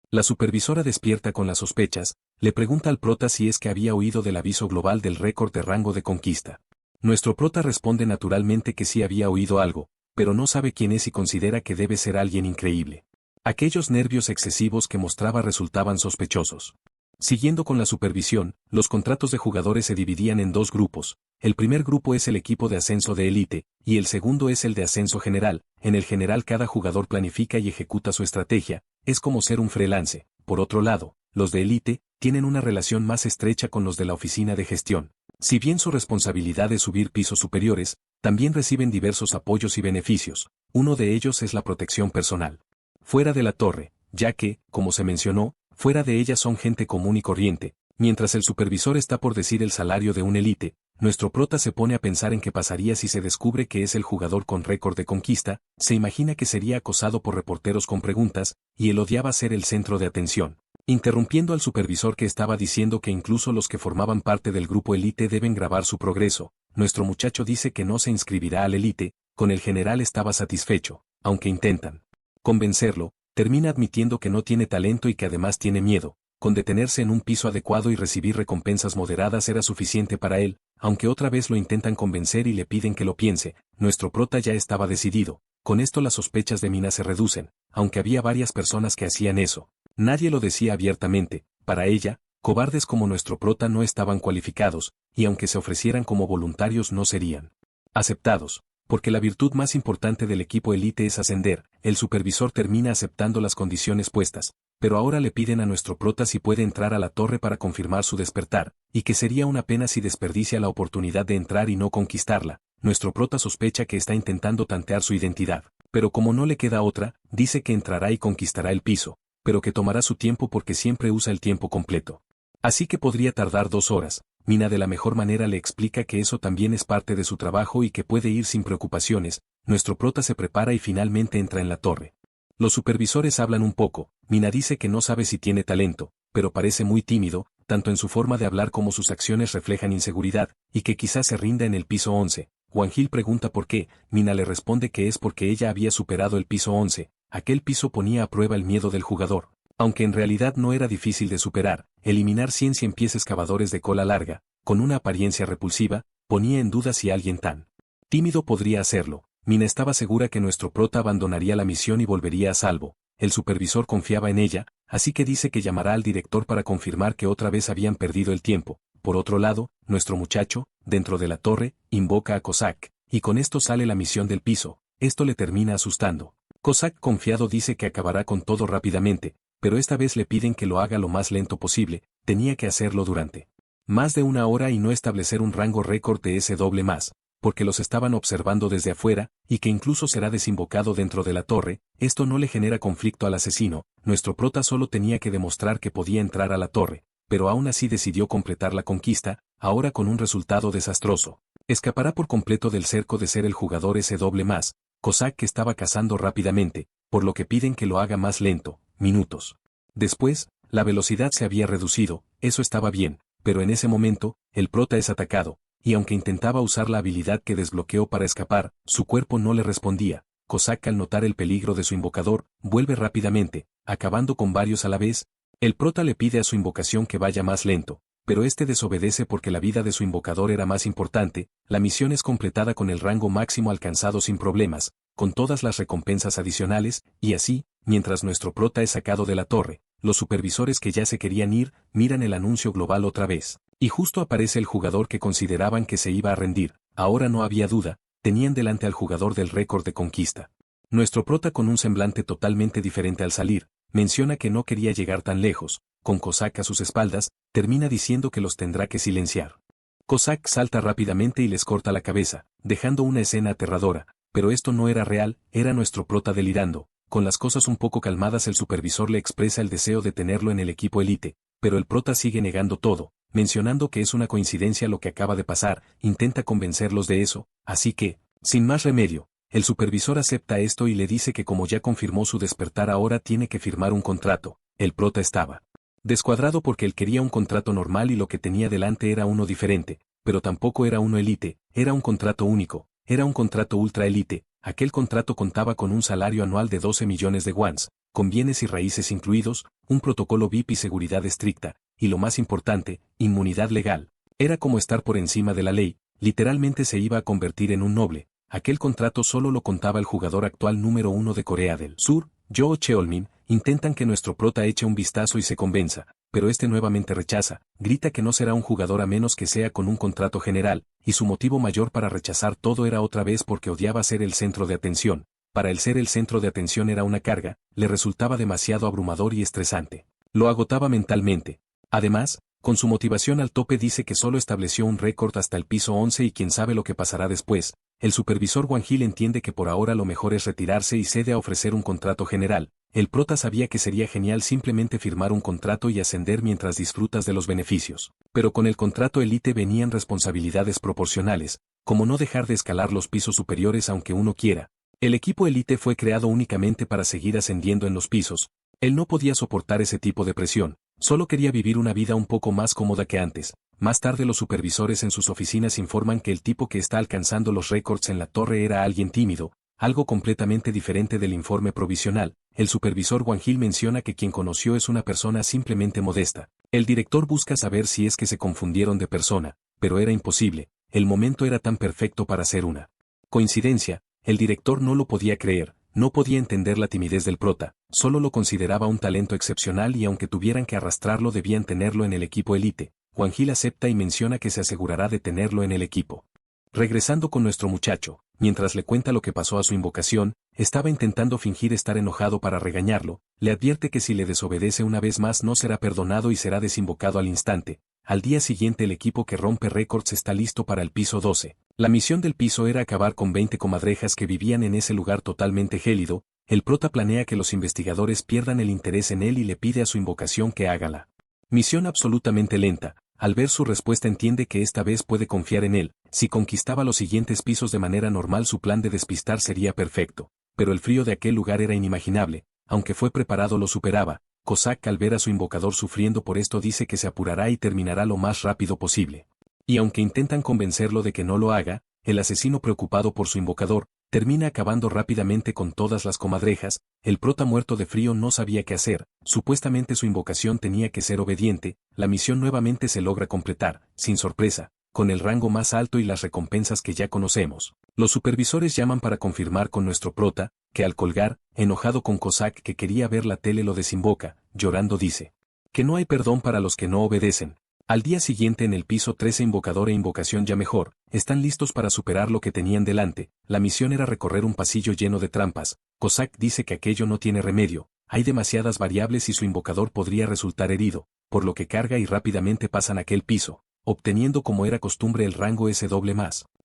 [SPEAKER 1] La supervisora despierta con las sospechas, le pregunta al prota si es que había oído del aviso global del récord de rango de conquista. Nuestro prota responde naturalmente que sí había oído algo, pero no sabe quién es y considera que debe ser alguien increíble. Aquellos nervios excesivos que mostraba resultaban sospechosos. Siguiendo con la supervisión, los contratos de jugadores se dividían en 2 grupos. El primer grupo es el equipo de ascenso de élite, y el segundo es el de ascenso general. En el general cada jugador planifica y ejecuta su estrategia, es como ser un freelance. Por otro lado, los de élite tienen una relación más estrecha con los de la oficina de gestión. Si bien su responsabilidad es subir pisos superiores, también reciben diversos apoyos y beneficios. Uno de ellos es la protección personal. Fuera de la torre, ya que, como se mencionó, fuera de ella son gente común y corriente. Mientras el supervisor está por decir el salario de un élite, nuestro prota se pone a pensar en qué pasaría si se descubre que es el jugador con récord de conquista. Se imagina que sería acosado por reporteros con preguntas, y él odiaba ser el centro de atención. Interrumpiendo al supervisor que estaba diciendo que incluso los que formaban parte del grupo élite deben grabar su progreso, nuestro muchacho dice que no se inscribirá al élite, Con el general estaba satisfecho, aunque intentan convencerlo, termina admitiendo que no tiene talento y que además tiene miedo. Con detenerse en un piso adecuado y recibir recompensas moderadas era suficiente para él, aunque otra vez lo intentan convencer y le piden que lo piense, nuestro prota ya estaba decidido. Con esto las sospechas de Mina se reducen, aunque había varias personas que hacían eso. Nadie lo decía abiertamente, para ella, cobardes como nuestro prota no estaban cualificados, y aunque se ofrecieran como voluntarios no serían aceptados. Porque la virtud más importante del equipo élite es ascender, el supervisor termina aceptando las condiciones puestas, pero ahora le piden a nuestro prota si puede entrar a la torre para confirmar su despertar, y que sería una pena si desperdicia la oportunidad de entrar y no conquistarla. Nuestro prota sospecha que está intentando tantear su identidad, pero como no le queda otra, dice que entrará y conquistará el piso, pero que tomará su tiempo porque siempre usa el tiempo completo. Así que podría tardar 2 horas. Mina de la mejor manera le explica que eso también es parte de su trabajo y que puede ir sin preocupaciones. Nuestro prota se prepara y finalmente entra en la torre. Los supervisores hablan un poco. Mina dice que no sabe si tiene talento, pero parece muy tímido, tanto en su forma de hablar como sus acciones reflejan inseguridad, y que quizás se rinda en el piso 11. Juan Gil pregunta por qué. Mina le responde que es porque ella había superado el piso 11. Aquel piso ponía a prueba el miedo del jugador. Aunque en realidad no era difícil de superar, eliminar 100 pies excavadores de cola larga, con una apariencia repulsiva, ponía en duda si alguien tan tímido podría hacerlo. Mina estaba segura que nuestro prota abandonaría la misión y volvería a salvo. El supervisor confiaba en ella, así que dice que llamará al director para confirmar que otra vez habían perdido el tiempo. Por otro lado, nuestro muchacho, dentro de la torre, invoca a Cossack, y con esto sale la misión del piso. Esto le termina asustando. Cossack confiado dice que acabará con todo rápidamente, pero esta vez le piden que lo haga lo más lento posible. Tenía que hacerlo durante más de 1 hora y no establecer un rango récord de ese doble más, porque los estaban observando desde afuera, y que incluso será desinvocado dentro de la torre. Esto no le genera conflicto al asesino. Nuestro prota solo tenía que demostrar que podía entrar a la torre, pero aún así decidió completar la conquista, ahora con un resultado desastroso. Escapará por completo del cerco de ser el jugador ese doble más. Cossack que estaba cazando rápidamente, por lo que piden que lo haga más lento. Minutos después, la velocidad se había reducido, eso estaba bien, pero en ese momento, el prota es atacado, y aunque intentaba usar la habilidad que desbloqueó para escapar, su cuerpo no le respondía. Cossack al notar el peligro de su invocador, vuelve rápidamente, acabando con varios a la vez. El prota le pide a su invocación que vaya más lento, pero este desobedece porque la vida de su invocador era más importante. La misión es completada con el rango máximo alcanzado sin problemas, con todas las recompensas adicionales, y así, mientras nuestro prota es sacado de la torre, los supervisores que ya se querían ir, miran el anuncio global otra vez. Y justo aparece el jugador que consideraban que se iba a rendir. Ahora no había duda, tenían delante al jugador del récord de conquista. Nuestro prota con un semblante totalmente diferente al salir, menciona que no quería llegar tan lejos. Con Cossack a sus espaldas, termina diciendo que los tendrá que silenciar. Cossack salta rápidamente y les corta la cabeza, dejando una escena aterradora, pero esto no era real, era nuestro prota delirando. Con las cosas un poco calmadas el supervisor le expresa el deseo de tenerlo en el equipo élite, pero el prota sigue negando todo, mencionando que es una coincidencia lo que acaba de pasar. Intenta convencerlos de eso, así que, sin más remedio, el supervisor acepta esto y le dice que como ya confirmó su despertar ahora tiene que firmar un contrato. El prota estaba descuadrado porque él quería un contrato normal y lo que tenía delante era uno diferente, pero tampoco era uno élite, era un contrato único, era un contrato ultra élite. Aquel contrato contaba con un salario anual de 12 millones de wons, con bienes y raíces incluidos, un protocolo VIP y seguridad estricta, y lo más importante, inmunidad legal. Era como estar por encima de la ley, literalmente se iba a convertir en un noble. Aquel contrato solo lo contaba el jugador actual número 1 de Corea del Sur, Yoo Cheolmin. Intentan que nuestro prota eche un vistazo y se convenza, pero este nuevamente rechaza, grita que no será un jugador a menos que sea con un contrato general, y su motivo mayor para rechazar todo era otra vez porque odiaba ser el centro de atención. Para él ser el centro de atención era una carga, le resultaba demasiado abrumador y estresante. Lo agotaba mentalmente. Además, con su motivación al tope dice que solo estableció un récord hasta el piso 11 y quién sabe lo que pasará después. El supervisor Wang Hil entiende que por ahora lo mejor es retirarse y cede a ofrecer un contrato general. El prota sabía que sería genial simplemente firmar un contrato y ascender mientras disfrutas de los beneficios. Pero con el contrato élite venían responsabilidades proporcionales, como no dejar de escalar los pisos superiores aunque uno quiera. El equipo élite fue creado únicamente para seguir ascendiendo en los pisos. Él no podía soportar ese tipo de presión, solo quería vivir una vida un poco más cómoda que antes. Más tarde los supervisores en sus oficinas informan que el tipo que está alcanzando los récords en la torre era alguien tímido, algo completamente diferente del informe provisional. El supervisor Wang Hil menciona que quien conoció es una persona simplemente modesta. El director busca saber si es que se confundieron de persona, pero era imposible, el momento era tan perfecto para ser una coincidencia. El director no lo podía creer, no podía entender la timidez del prota, solo lo consideraba un talento excepcional y aunque tuvieran que arrastrarlo debían tenerlo en el equipo élite. Wang Hil acepta y menciona que se asegurará de tenerlo en el equipo. Regresando con nuestro muchacho, mientras le cuenta lo que pasó a su invocación, estaba intentando fingir estar enojado para regañarlo, le advierte que si le desobedece una vez más no será perdonado y será desinvocado al instante. Al día siguiente el equipo que rompe récords está listo para el piso 12. La misión del piso era acabar con 20 comadrejas que vivían en ese lugar totalmente gélido. El prota planea que los investigadores pierdan el interés en él y le pide a su invocación que haga la misión absolutamente lenta. Al ver su respuesta entiende que esta vez puede confiar en él. Si conquistaba los siguientes pisos de manera normal su plan de despistar sería perfecto. Pero el frío de aquel lugar era inimaginable. Aunque fue preparado lo superaba. Cossack al ver a su invocador sufriendo por esto dice que se apurará y terminará lo más rápido posible. Y aunque intentan convencerlo de que no lo haga, el asesino preocupado por su invocador, termina acabando rápidamente con todas las comadrejas. El prota muerto de frío no sabía qué hacer, supuestamente su invocación tenía que ser obediente. La misión nuevamente se logra completar, sin sorpresa, con el rango más alto y las recompensas que ya conocemos. Los supervisores llaman para confirmar con nuestro prota, que al colgar, enojado con Cossack que quería ver la tele lo desinvoca, llorando dice que no hay perdón para los que no obedecen. Al día siguiente en el piso 13 invocador e invocación ya mejor, están listos para superar lo que tenían delante. La misión era recorrer un pasillo lleno de trampas. Cossack dice que aquello no tiene remedio, hay demasiadas variables y su invocador podría resultar herido, por lo que carga y rápidamente pasan aquel piso, obteniendo como era costumbre el rango SW+.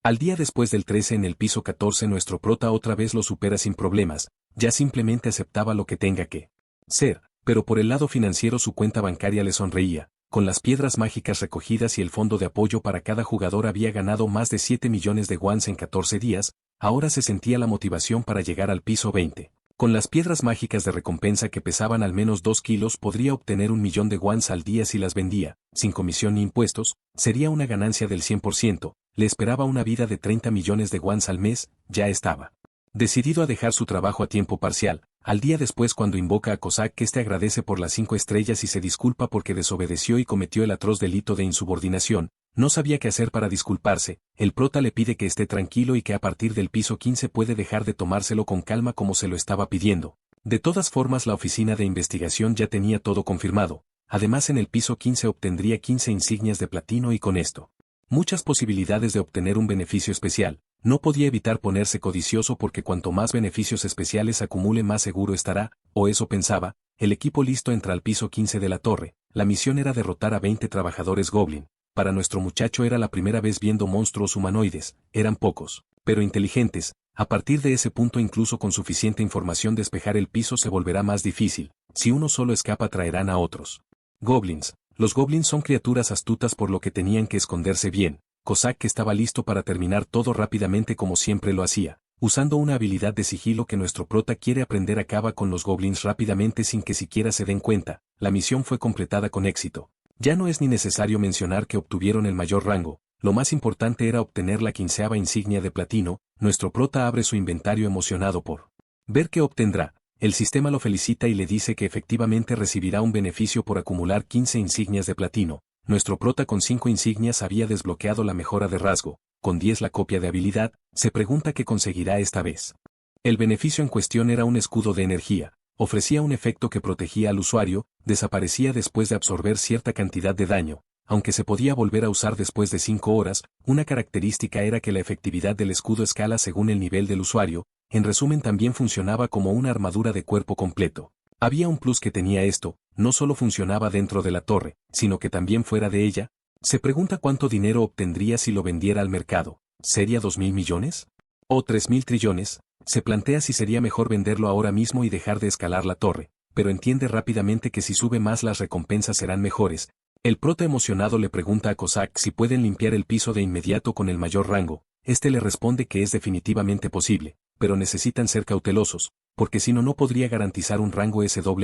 [SPEAKER 1] Al día después del 13 en el piso 14 nuestro prota otra vez lo supera sin problemas, ya simplemente aceptaba lo que tenga que ser, pero por el lado financiero su cuenta bancaria le sonreía. Con las piedras mágicas recogidas y el fondo de apoyo para cada jugador había ganado más de 7 millones de wons en 14 días, ahora se sentía la motivación para llegar al piso 20. Con las piedras mágicas de recompensa que pesaban al menos 2 kilos podría obtener 1 millón de wons al día si las vendía, sin comisión ni impuestos, sería una ganancia del 100%, le esperaba una vida de 30 millones de wons al mes, ya estaba decidido a dejar su trabajo a tiempo parcial. Al día después cuando invoca a Cossack que este agradece por las 5 estrellas y se disculpa porque desobedeció y cometió el atroz delito de insubordinación, no sabía qué hacer para disculparse, el prota le pide que esté tranquilo y que a partir del piso 15 puede dejar de tomárselo con calma como se lo estaba pidiendo. De todas formas la oficina de investigación ya tenía todo confirmado, además en el piso 15 obtendría 15 insignias de platino y con esto muchas posibilidades de obtener un beneficio especial. No podía evitar ponerse codicioso porque cuanto más beneficios especiales acumule más seguro estará, o eso pensaba. El equipo listo entra al piso 15 de la torre. La misión era derrotar a 20 trabajadores Goblin. Para nuestro muchacho era la primera vez viendo monstruos humanoides, eran pocos, pero inteligentes. A partir de ese punto incluso con suficiente información despejar el piso se volverá más difícil. Si uno solo escapa traerán a otros Goblins. Los Goblins son criaturas astutas por lo que tenían que esconderse bien. Cossack estaba listo para terminar todo rápidamente como siempre lo hacía. Usando una habilidad de sigilo que nuestro prota quiere aprender acaba con los Goblins rápidamente sin que siquiera se den cuenta. La misión fue completada con éxito. Ya no es ni necesario mencionar que obtuvieron el mayor rango. Lo más importante era obtener la 15ª insignia de platino. Nuestro prota abre su inventario emocionado por ver qué obtendrá. El sistema lo felicita y le dice que efectivamente recibirá un beneficio por acumular 15 insignias de platino. Nuestro prota con 5 insignias había desbloqueado la mejora de rasgo, con 10 la copia de habilidad, se pregunta qué conseguirá esta vez. El beneficio en cuestión era un escudo de energía, ofrecía un efecto que protegía al usuario, desaparecía después de absorber cierta cantidad de daño, aunque se podía volver a usar después de 5 horas, una característica era que la efectividad del escudo escala según el nivel del usuario. En resumen también funcionaba como una armadura de cuerpo completo. Había un plus que tenía esto, no solo funcionaba dentro de la torre, sino que también fuera de ella. Se pregunta cuánto dinero obtendría si lo vendiera al mercado. ¿Sería 2.000 millones? ¿O 3.000 trillones? Se plantea si sería mejor venderlo ahora mismo y dejar de escalar la torre, pero entiende rápidamente que si sube más las recompensas serán mejores. El prota emocionado le pregunta a Cossack si pueden limpiar el piso de inmediato con el mayor rango. Este le responde que es definitivamente posible, pero necesitan ser cautelosos, porque si no no podría garantizar un rango SW+.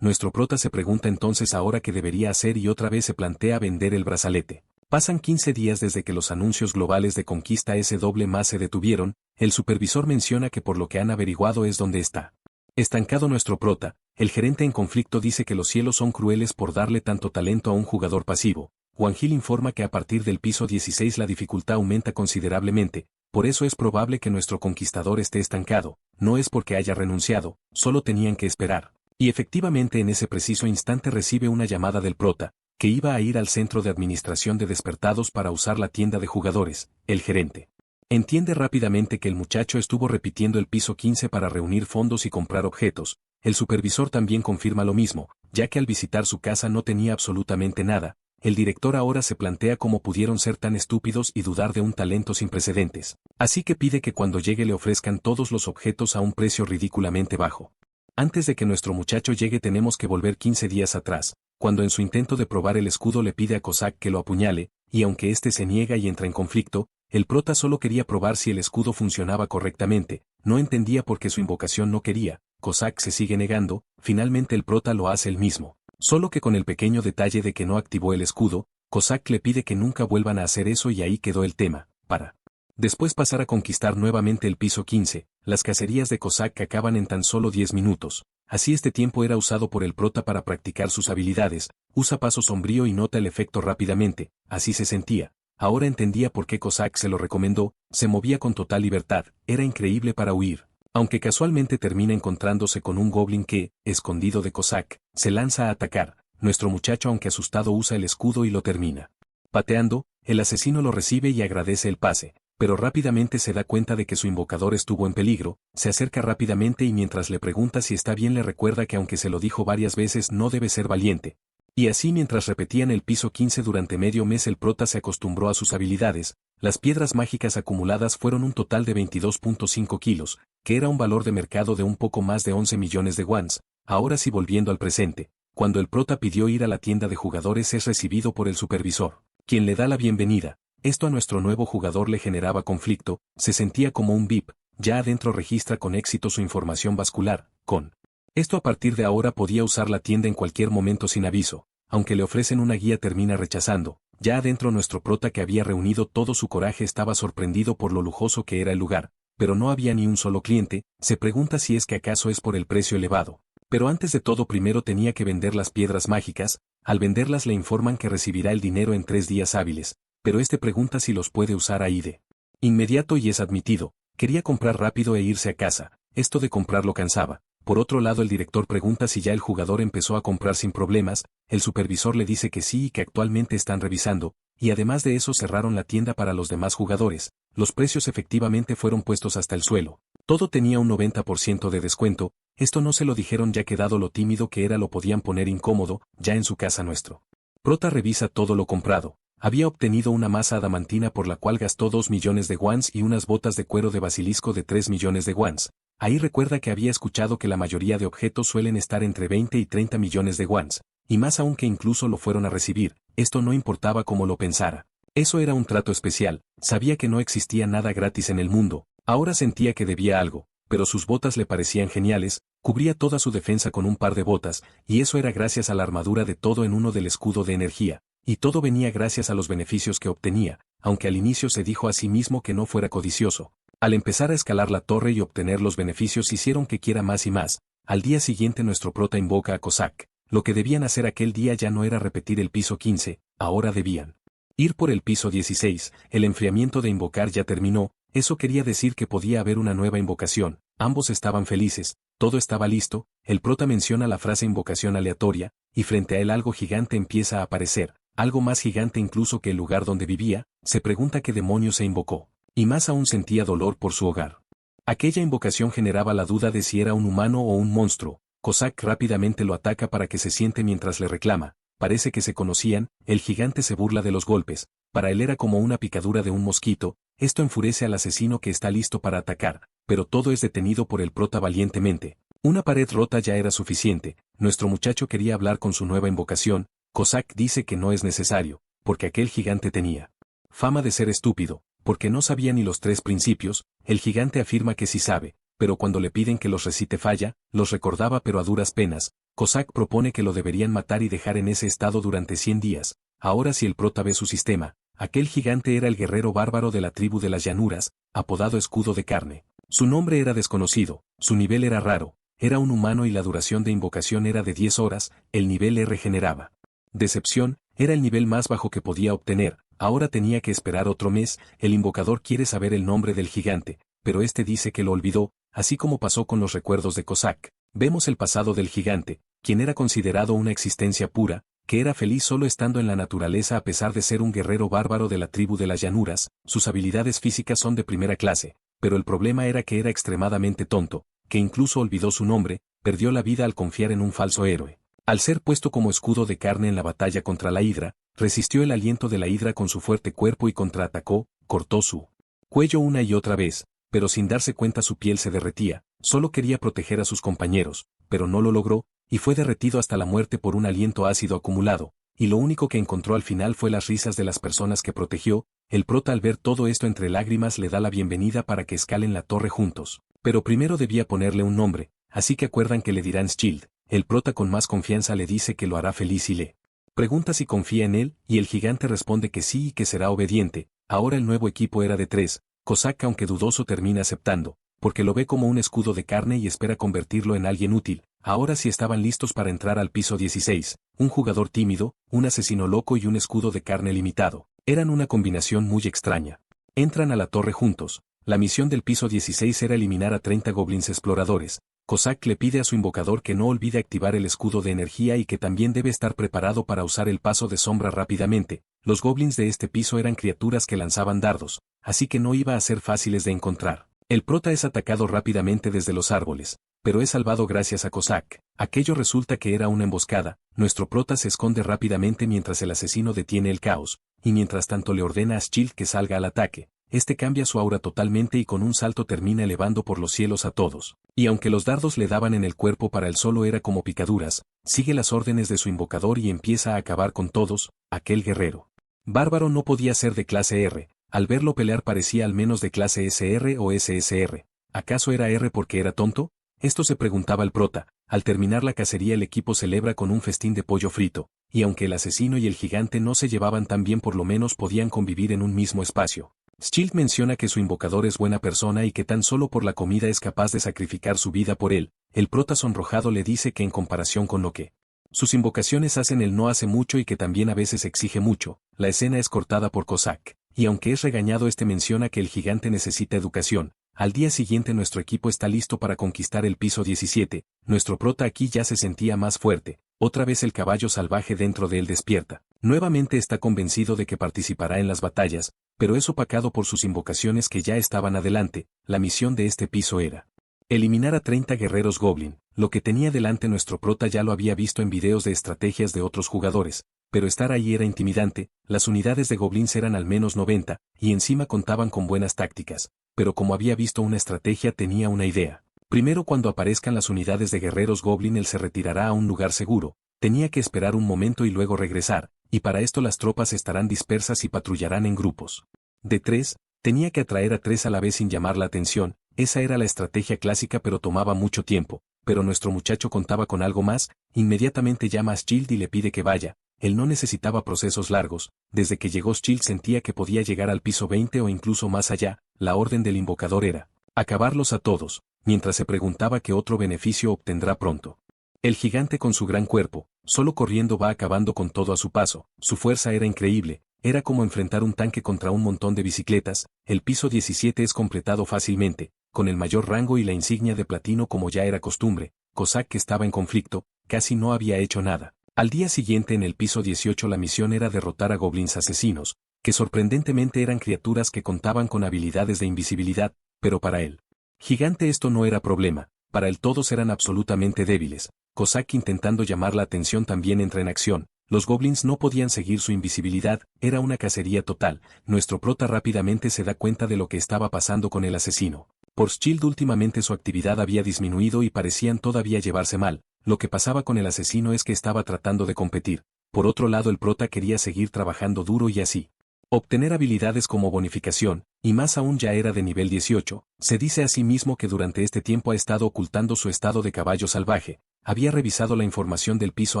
[SPEAKER 1] Nuestro prota se pregunta entonces ahora qué debería hacer y otra vez se plantea vender el brazalete. Pasan 15 días desde que los anuncios globales de conquista SW se detuvieron, el supervisor menciona que por lo que han averiguado es donde está estancado nuestro prota. El gerente en conflicto dice que los cielos son crueles por darle tanto talento a un jugador pasivo. Juan Gil informa que a partir del piso 16 la dificultad aumenta considerablemente, por eso es probable que nuestro conquistador esté estancado, no es porque haya renunciado, solo tenían que esperar. Y efectivamente en ese preciso instante recibe una llamada del prota, que iba a ir al centro de administración de despertados para usar la tienda de jugadores. El gerente entiende rápidamente que el muchacho estuvo repitiendo el piso 15 para reunir fondos y comprar objetos. El supervisor también confirma lo mismo, ya que al visitar su casa no tenía absolutamente nada. El director ahora se plantea cómo pudieron ser tan estúpidos y dudar de un talento sin precedentes. Así que pide que cuando llegue le ofrezcan todos los objetos a un precio ridículamente bajo. Antes de que nuestro muchacho llegue tenemos que volver 15 días atrás, cuando en su intento de probar el escudo le pide a Cossack que lo apuñale, y aunque éste se niega y entra en conflicto, el prota solo quería probar si el escudo funcionaba correctamente, no entendía por qué su invocación no quería. Cossack se sigue negando, finalmente el prota lo hace él mismo. Solo que con el pequeño detalle de que no activó el escudo, Cossack le pide que nunca vuelvan a hacer eso y ahí quedó el tema, para después pasar a conquistar nuevamente el piso 15, las cacerías de Cossack acaban en tan solo 10 minutos, así este tiempo era usado por el prota para practicar sus habilidades, usa paso sombrío y nota el efecto rápidamente, así se sentía. Ahora entendía por qué Cossack se lo recomendó, se movía con total libertad, era increíble para huir. Aunque casualmente termina encontrándose con un goblin que, escondido de Cossack, se lanza a atacar, nuestro muchacho aunque asustado usa el escudo y lo termina pateando, el asesino lo recibe y agradece el pase, pero rápidamente se da cuenta de que su invocador estuvo en peligro, se acerca rápidamente y mientras le pregunta si está bien le recuerda que aunque se lo dijo varias veces no debe ser valiente. Y así mientras repetían el piso 15 durante medio mes el prota se acostumbró a sus habilidades, las piedras mágicas acumuladas fueron un total de 22.5 kilos, que era un valor de mercado de un poco más de 11 millones de wons. Ahora sí volviendo al presente, cuando el prota pidió ir a la tienda de jugadores es recibido por el supervisor, quien le da la bienvenida. Esto a nuestro nuevo jugador le generaba conflicto, se sentía como un VIP, ya adentro registra con éxito su información vascular, con esto a partir de ahora podía usar la tienda en cualquier momento sin aviso, aunque le ofrecen una guía termina rechazando, ya adentro nuestro prota que había reunido todo su coraje estaba sorprendido por lo lujoso que era el lugar, pero no había ni un solo cliente, se pregunta si es que acaso es por el precio elevado. Pero antes de todo primero tenía que vender las piedras mágicas, al venderlas le informan que recibirá el dinero en 3 días hábiles, pero este pregunta si los puede usar ahí de inmediato y es admitido, quería comprar rápido e irse a casa, esto de comprar lo cansaba. Por otro lado el director pregunta si ya el jugador empezó a comprar sin problemas, el supervisor le dice que sí y que actualmente están revisando, y además de eso cerraron la tienda para los demás jugadores, los precios efectivamente fueron puestos hasta el suelo, todo tenía un 90% de descuento, esto no se lo dijeron ya que dado lo tímido que era lo podían poner incómodo, ya en su casa nuestro prota revisa todo lo comprado. Había obtenido una masa adamantina por la cual gastó 2 millones de wons y unas botas de cuero de basilisco de 3 millones de wons. Ahí recuerda que había escuchado que la mayoría de objetos suelen estar entre 20 y 30 millones de wons, y más aún que incluso lo fueron a recibir, esto no importaba cómo lo pensara. Eso era un trato especial, sabía que no existía nada gratis en el mundo, ahora sentía que debía algo, pero sus botas le parecían geniales, cubría toda su defensa con un par de botas, y eso era gracias a la armadura de todo en uno del escudo de energía. Y todo venía gracias a los beneficios que obtenía, aunque al inicio se dijo a sí mismo que no fuera codicioso. Al empezar a escalar la torre y obtener los beneficios hicieron que quiera más y más. Al día siguiente nuestro prota invoca a Cossack. Lo que debían hacer aquel día ya no era repetir el piso 15, ahora debían ir por el piso 16, el enfriamiento de invocar ya terminó, eso quería decir que podía haber una nueva invocación, ambos estaban felices, todo estaba listo, el prota menciona la frase invocación aleatoria, y frente a él algo gigante empieza a aparecer. Algo más gigante incluso que el lugar donde vivía, se pregunta qué demonio se invocó, y más aún sentía dolor por su hogar. Aquella invocación generaba la duda de si era un humano o un monstruo, Cossack rápidamente lo ataca para que se siente mientras le reclama, parece que se conocían, el gigante se burla de los golpes, para él era como una picadura de un mosquito, esto enfurece al asesino que está listo para atacar, pero todo es detenido por el prota valientemente. Una pared rota ya era suficiente, nuestro muchacho quería hablar con su nueva invocación, Cossack dice que no es necesario, porque aquel gigante tenía fama de ser estúpido, porque no sabía ni los 3 principios, el gigante afirma que sí sabe, pero cuando le piden que los recite falla, los recordaba pero a duras penas, Cossack propone que lo deberían matar y dejar en ese estado durante 100 días, ahora si el prota ve su sistema, aquel gigante era el guerrero bárbaro de la tribu de las llanuras, apodado Escudo de Carne. Su nombre era desconocido, su nivel era raro, era un humano y la duración de invocación era de 10 horas, el nivel regeneraba. Decepción, era el nivel más bajo que podía obtener, ahora tenía que esperar otro mes, el invocador quiere saber el nombre del gigante, pero este dice que lo olvidó, así como pasó con los recuerdos de Cossack. Vemos el pasado del gigante, quien era considerado una existencia pura, que era feliz solo estando en la naturaleza a pesar de ser un guerrero bárbaro de la tribu de las llanuras, sus habilidades físicas son de primera clase, pero el problema era que era extremadamente tonto, que incluso olvidó su nombre, perdió la vida al confiar en un falso héroe. Al ser puesto como escudo de carne en la batalla contra la hidra, resistió el aliento de la hidra con su fuerte cuerpo y contraatacó, cortó su cuello una y otra vez, pero sin darse cuenta su piel se derretía, solo quería proteger a sus compañeros, pero no lo logró, y fue derretido hasta la muerte por un aliento ácido acumulado, y lo único que encontró al final fue las risas de las personas que protegió. El prota al ver todo esto entre lágrimas le da la bienvenida para que escalen la torre juntos, pero primero debía ponerle un nombre, así que acuerdan que le dirán Schild. El prota con más confianza le dice que lo hará feliz y le pregunta si confía en él, y el gigante responde que sí y que será obediente. Ahora el nuevo equipo era de 3, Cossack aunque dudoso termina aceptando, porque lo ve como un escudo de carne y espera convertirlo en alguien útil. Ahora sí estaban listos para entrar al piso 16, un jugador tímido, un asesino loco y un escudo de carne limitado. Eran una combinación muy extraña. Entran a la torre juntos. La misión del piso 16 era eliminar a 30 goblins exploradores. Cossack le pide a su invocador que no olvide activar el escudo de energía y que también debe estar preparado para usar el paso de sombra rápidamente. Los goblins de este piso eran criaturas que lanzaban dardos, así que no iba a ser fáciles de encontrar. El prota es atacado rápidamente desde los árboles, pero es salvado gracias a Cossack. Aquello resulta que era una emboscada. Nuestro prota se esconde rápidamente mientras el asesino detiene el caos, y mientras tanto le ordena a Schild que salga al ataque. Este cambia su aura totalmente y con un salto termina elevando por los cielos a todos. Y aunque los dardos le daban en el cuerpo para él solo era como picaduras, sigue las órdenes de su invocador y empieza a acabar con todos. Aquel guerrero bárbaro no podía ser de clase R, al verlo pelear parecía al menos de clase SR o SSR. ¿Acaso era R porque era tonto? Esto se preguntaba el prota. Al terminar la cacería el equipo celebra con un festín de pollo frito, y aunque el asesino y el gigante no se llevaban tan bien por lo menos podían convivir en un mismo espacio. Schild menciona que su invocador es buena persona y que tan solo por la comida es capaz de sacrificar su vida por él. El prota sonrojado le dice que en comparación con lo que sus invocaciones hacen él no hace mucho y que también a veces exige mucho. La escena es cortada por Cossack, y aunque es regañado este menciona que el gigante necesita educación. Al día siguiente nuestro equipo está listo para conquistar el piso 17, nuestro prota aquí ya se sentía más fuerte, otra vez el caballo salvaje dentro de él despierta. Nuevamente está convencido de que participará en las batallas, pero es opacado por sus invocaciones que ya estaban adelante. La misión de este piso era eliminar a 30 guerreros goblin. Lo que tenía delante nuestro prota ya lo había visto en videos de estrategias de otros jugadores, pero estar ahí era intimidante. Las unidades de goblins eran al menos 90, y encima contaban con buenas tácticas, pero como había visto una estrategia tenía una idea. Primero cuando aparezcan las unidades de guerreros goblin él se retirará a un lugar seguro, tenía que esperar un momento y luego regresar, y para esto las tropas estarán dispersas y patrullarán en grupos de 3, tenía que atraer a 3 a la vez sin llamar la atención. Esa era la estrategia clásica pero tomaba mucho tiempo, pero nuestro muchacho contaba con algo más. Inmediatamente llama a Schild y le pide que vaya. Él no necesitaba procesos largos, desde que llegó Schild sentía que podía llegar al piso 20 o incluso más allá. La orden del invocador era acabarlos a todos, mientras se preguntaba qué otro beneficio obtendrá pronto. El gigante con su gran cuerpo, solo corriendo va acabando con todo a su paso. Su fuerza era increíble, era como enfrentar un tanque contra un montón de bicicletas. El piso 17 es completado fácilmente, con el mayor rango y la insignia de platino como ya era costumbre. Cossack que estaba en conflicto, casi no había hecho nada. Al día siguiente en el piso 18 la misión era derrotar a goblins asesinos, que sorprendentemente eran criaturas que contaban con habilidades de invisibilidad, pero para él gigante esto no era problema, para él todos eran absolutamente débiles. Cossack intentando llamar la atención también entra en acción. Los goblins no podían seguir su invisibilidad, era una cacería total. Nuestro prota rápidamente se da cuenta de lo que estaba pasando con el asesino. Por Schild últimamente su actividad había disminuido y parecían todavía llevarse mal. Lo que pasaba con el asesino es que estaba tratando de competir. Por otro lado el prota quería seguir trabajando duro y así obtener habilidades como bonificación, y más aún ya era de nivel 18, se dice a sí mismo que durante este tiempo ha estado ocultando su estado de caballo salvaje, había revisado la información del piso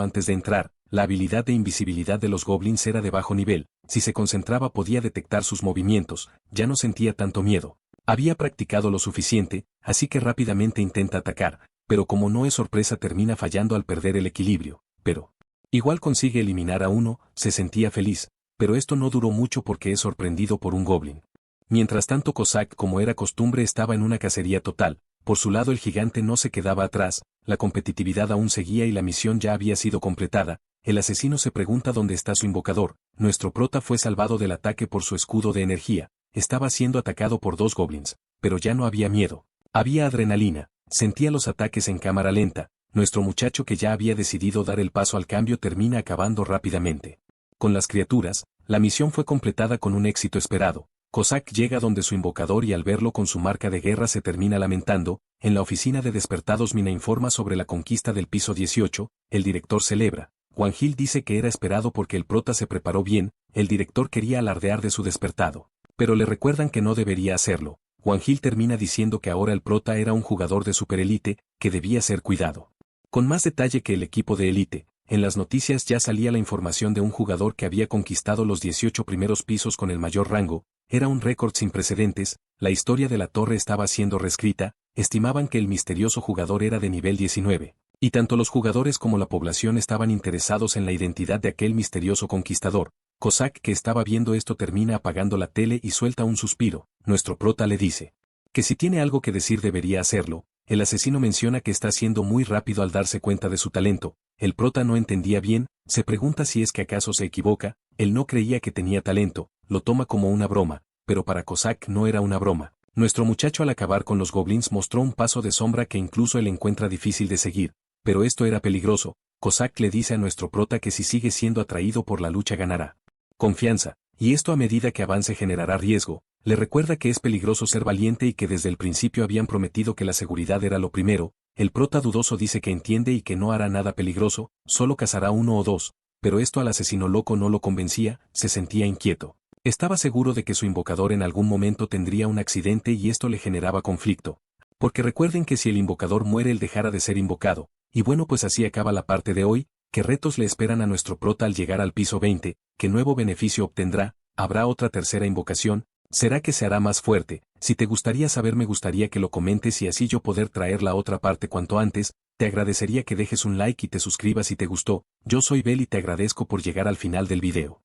[SPEAKER 1] antes de entrar, la habilidad de invisibilidad de los goblins era de bajo nivel, si se concentraba podía detectar sus movimientos, ya no sentía tanto miedo. Había practicado lo suficiente, así que rápidamente intenta atacar, pero como no es sorpresa termina fallando al perder el equilibrio, pero igual consigue eliminar a uno, se sentía feliz, pero esto no duró mucho porque es sorprendido por un goblin. Mientras tanto Cossack como era costumbre estaba en una cacería total, por su lado el gigante no se quedaba atrás, la competitividad aún seguía y la misión ya había sido completada, el asesino se pregunta dónde está su invocador, nuestro prota fue salvado del ataque por su escudo de energía, estaba siendo atacado por 2 goblins, pero ya no había miedo, había adrenalina, sentía los ataques en cámara lenta, nuestro muchacho que ya había decidido dar el paso al cambio termina acabando rápidamente. Con las criaturas, la misión fue completada con un éxito esperado. Cossack llega donde su invocador y al verlo con su marca de guerra se termina lamentando, en la oficina de despertados Mina informa sobre la conquista del piso 18, el director celebra, Juan Gil dice que era esperado porque el prota se preparó bien, el director quería alardear de su despertado, pero le recuerdan que no debería hacerlo, Juan Gil termina diciendo que ahora el prota era un jugador de superélite, que debía ser cuidado. Con más detalle que el equipo de élite, en las noticias ya salía la información de un jugador que había conquistado los 18 primeros pisos con el mayor rango, era un récord sin precedentes, la historia de la torre estaba siendo reescrita, estimaban que el misterioso jugador era de nivel 19, y tanto los jugadores como la población estaban interesados en la identidad de aquel misterioso conquistador. Cossack que estaba viendo esto termina apagando la tele y suelta un suspiro, nuestro prota le dice que si tiene algo que decir debería hacerlo, el asesino menciona que está siendo muy rápido al darse cuenta de su talento, el prota no entendía bien, se pregunta si es que acaso se equivoca, él no creía que tenía talento, lo toma como una broma, pero para Cossack no era una broma. Nuestro muchacho al acabar con los goblins mostró un paso de sombra que incluso él encuentra difícil de seguir, pero esto era peligroso, Cossack le dice a nuestro prota que si sigue siendo atraído por la lucha ganará confianza, y esto a medida que avance generará riesgo, le recuerda que es peligroso ser valiente y que desde el principio habían prometido que la seguridad era lo primero, el prota dudoso dice que entiende y que no hará nada peligroso, solo cazará 1 o 2, pero esto al asesino loco no lo convencía, se sentía inquieto. Estaba seguro de que su invocador en algún momento tendría un accidente y esto le generaba conflicto. Porque recuerden que si el invocador muere él dejará de ser invocado, y bueno pues así acaba la parte de hoy, qué retos le esperan a nuestro prota al llegar al piso 20, qué nuevo beneficio obtendrá, habrá otra tercera invocación, será que se hará más fuerte, si te gustaría saber me gustaría que lo comentes y así yo poder traer la otra parte cuanto antes, te agradecería que dejes un like y te suscribas si te gustó, yo soy Bel y te agradezco por llegar al final del video.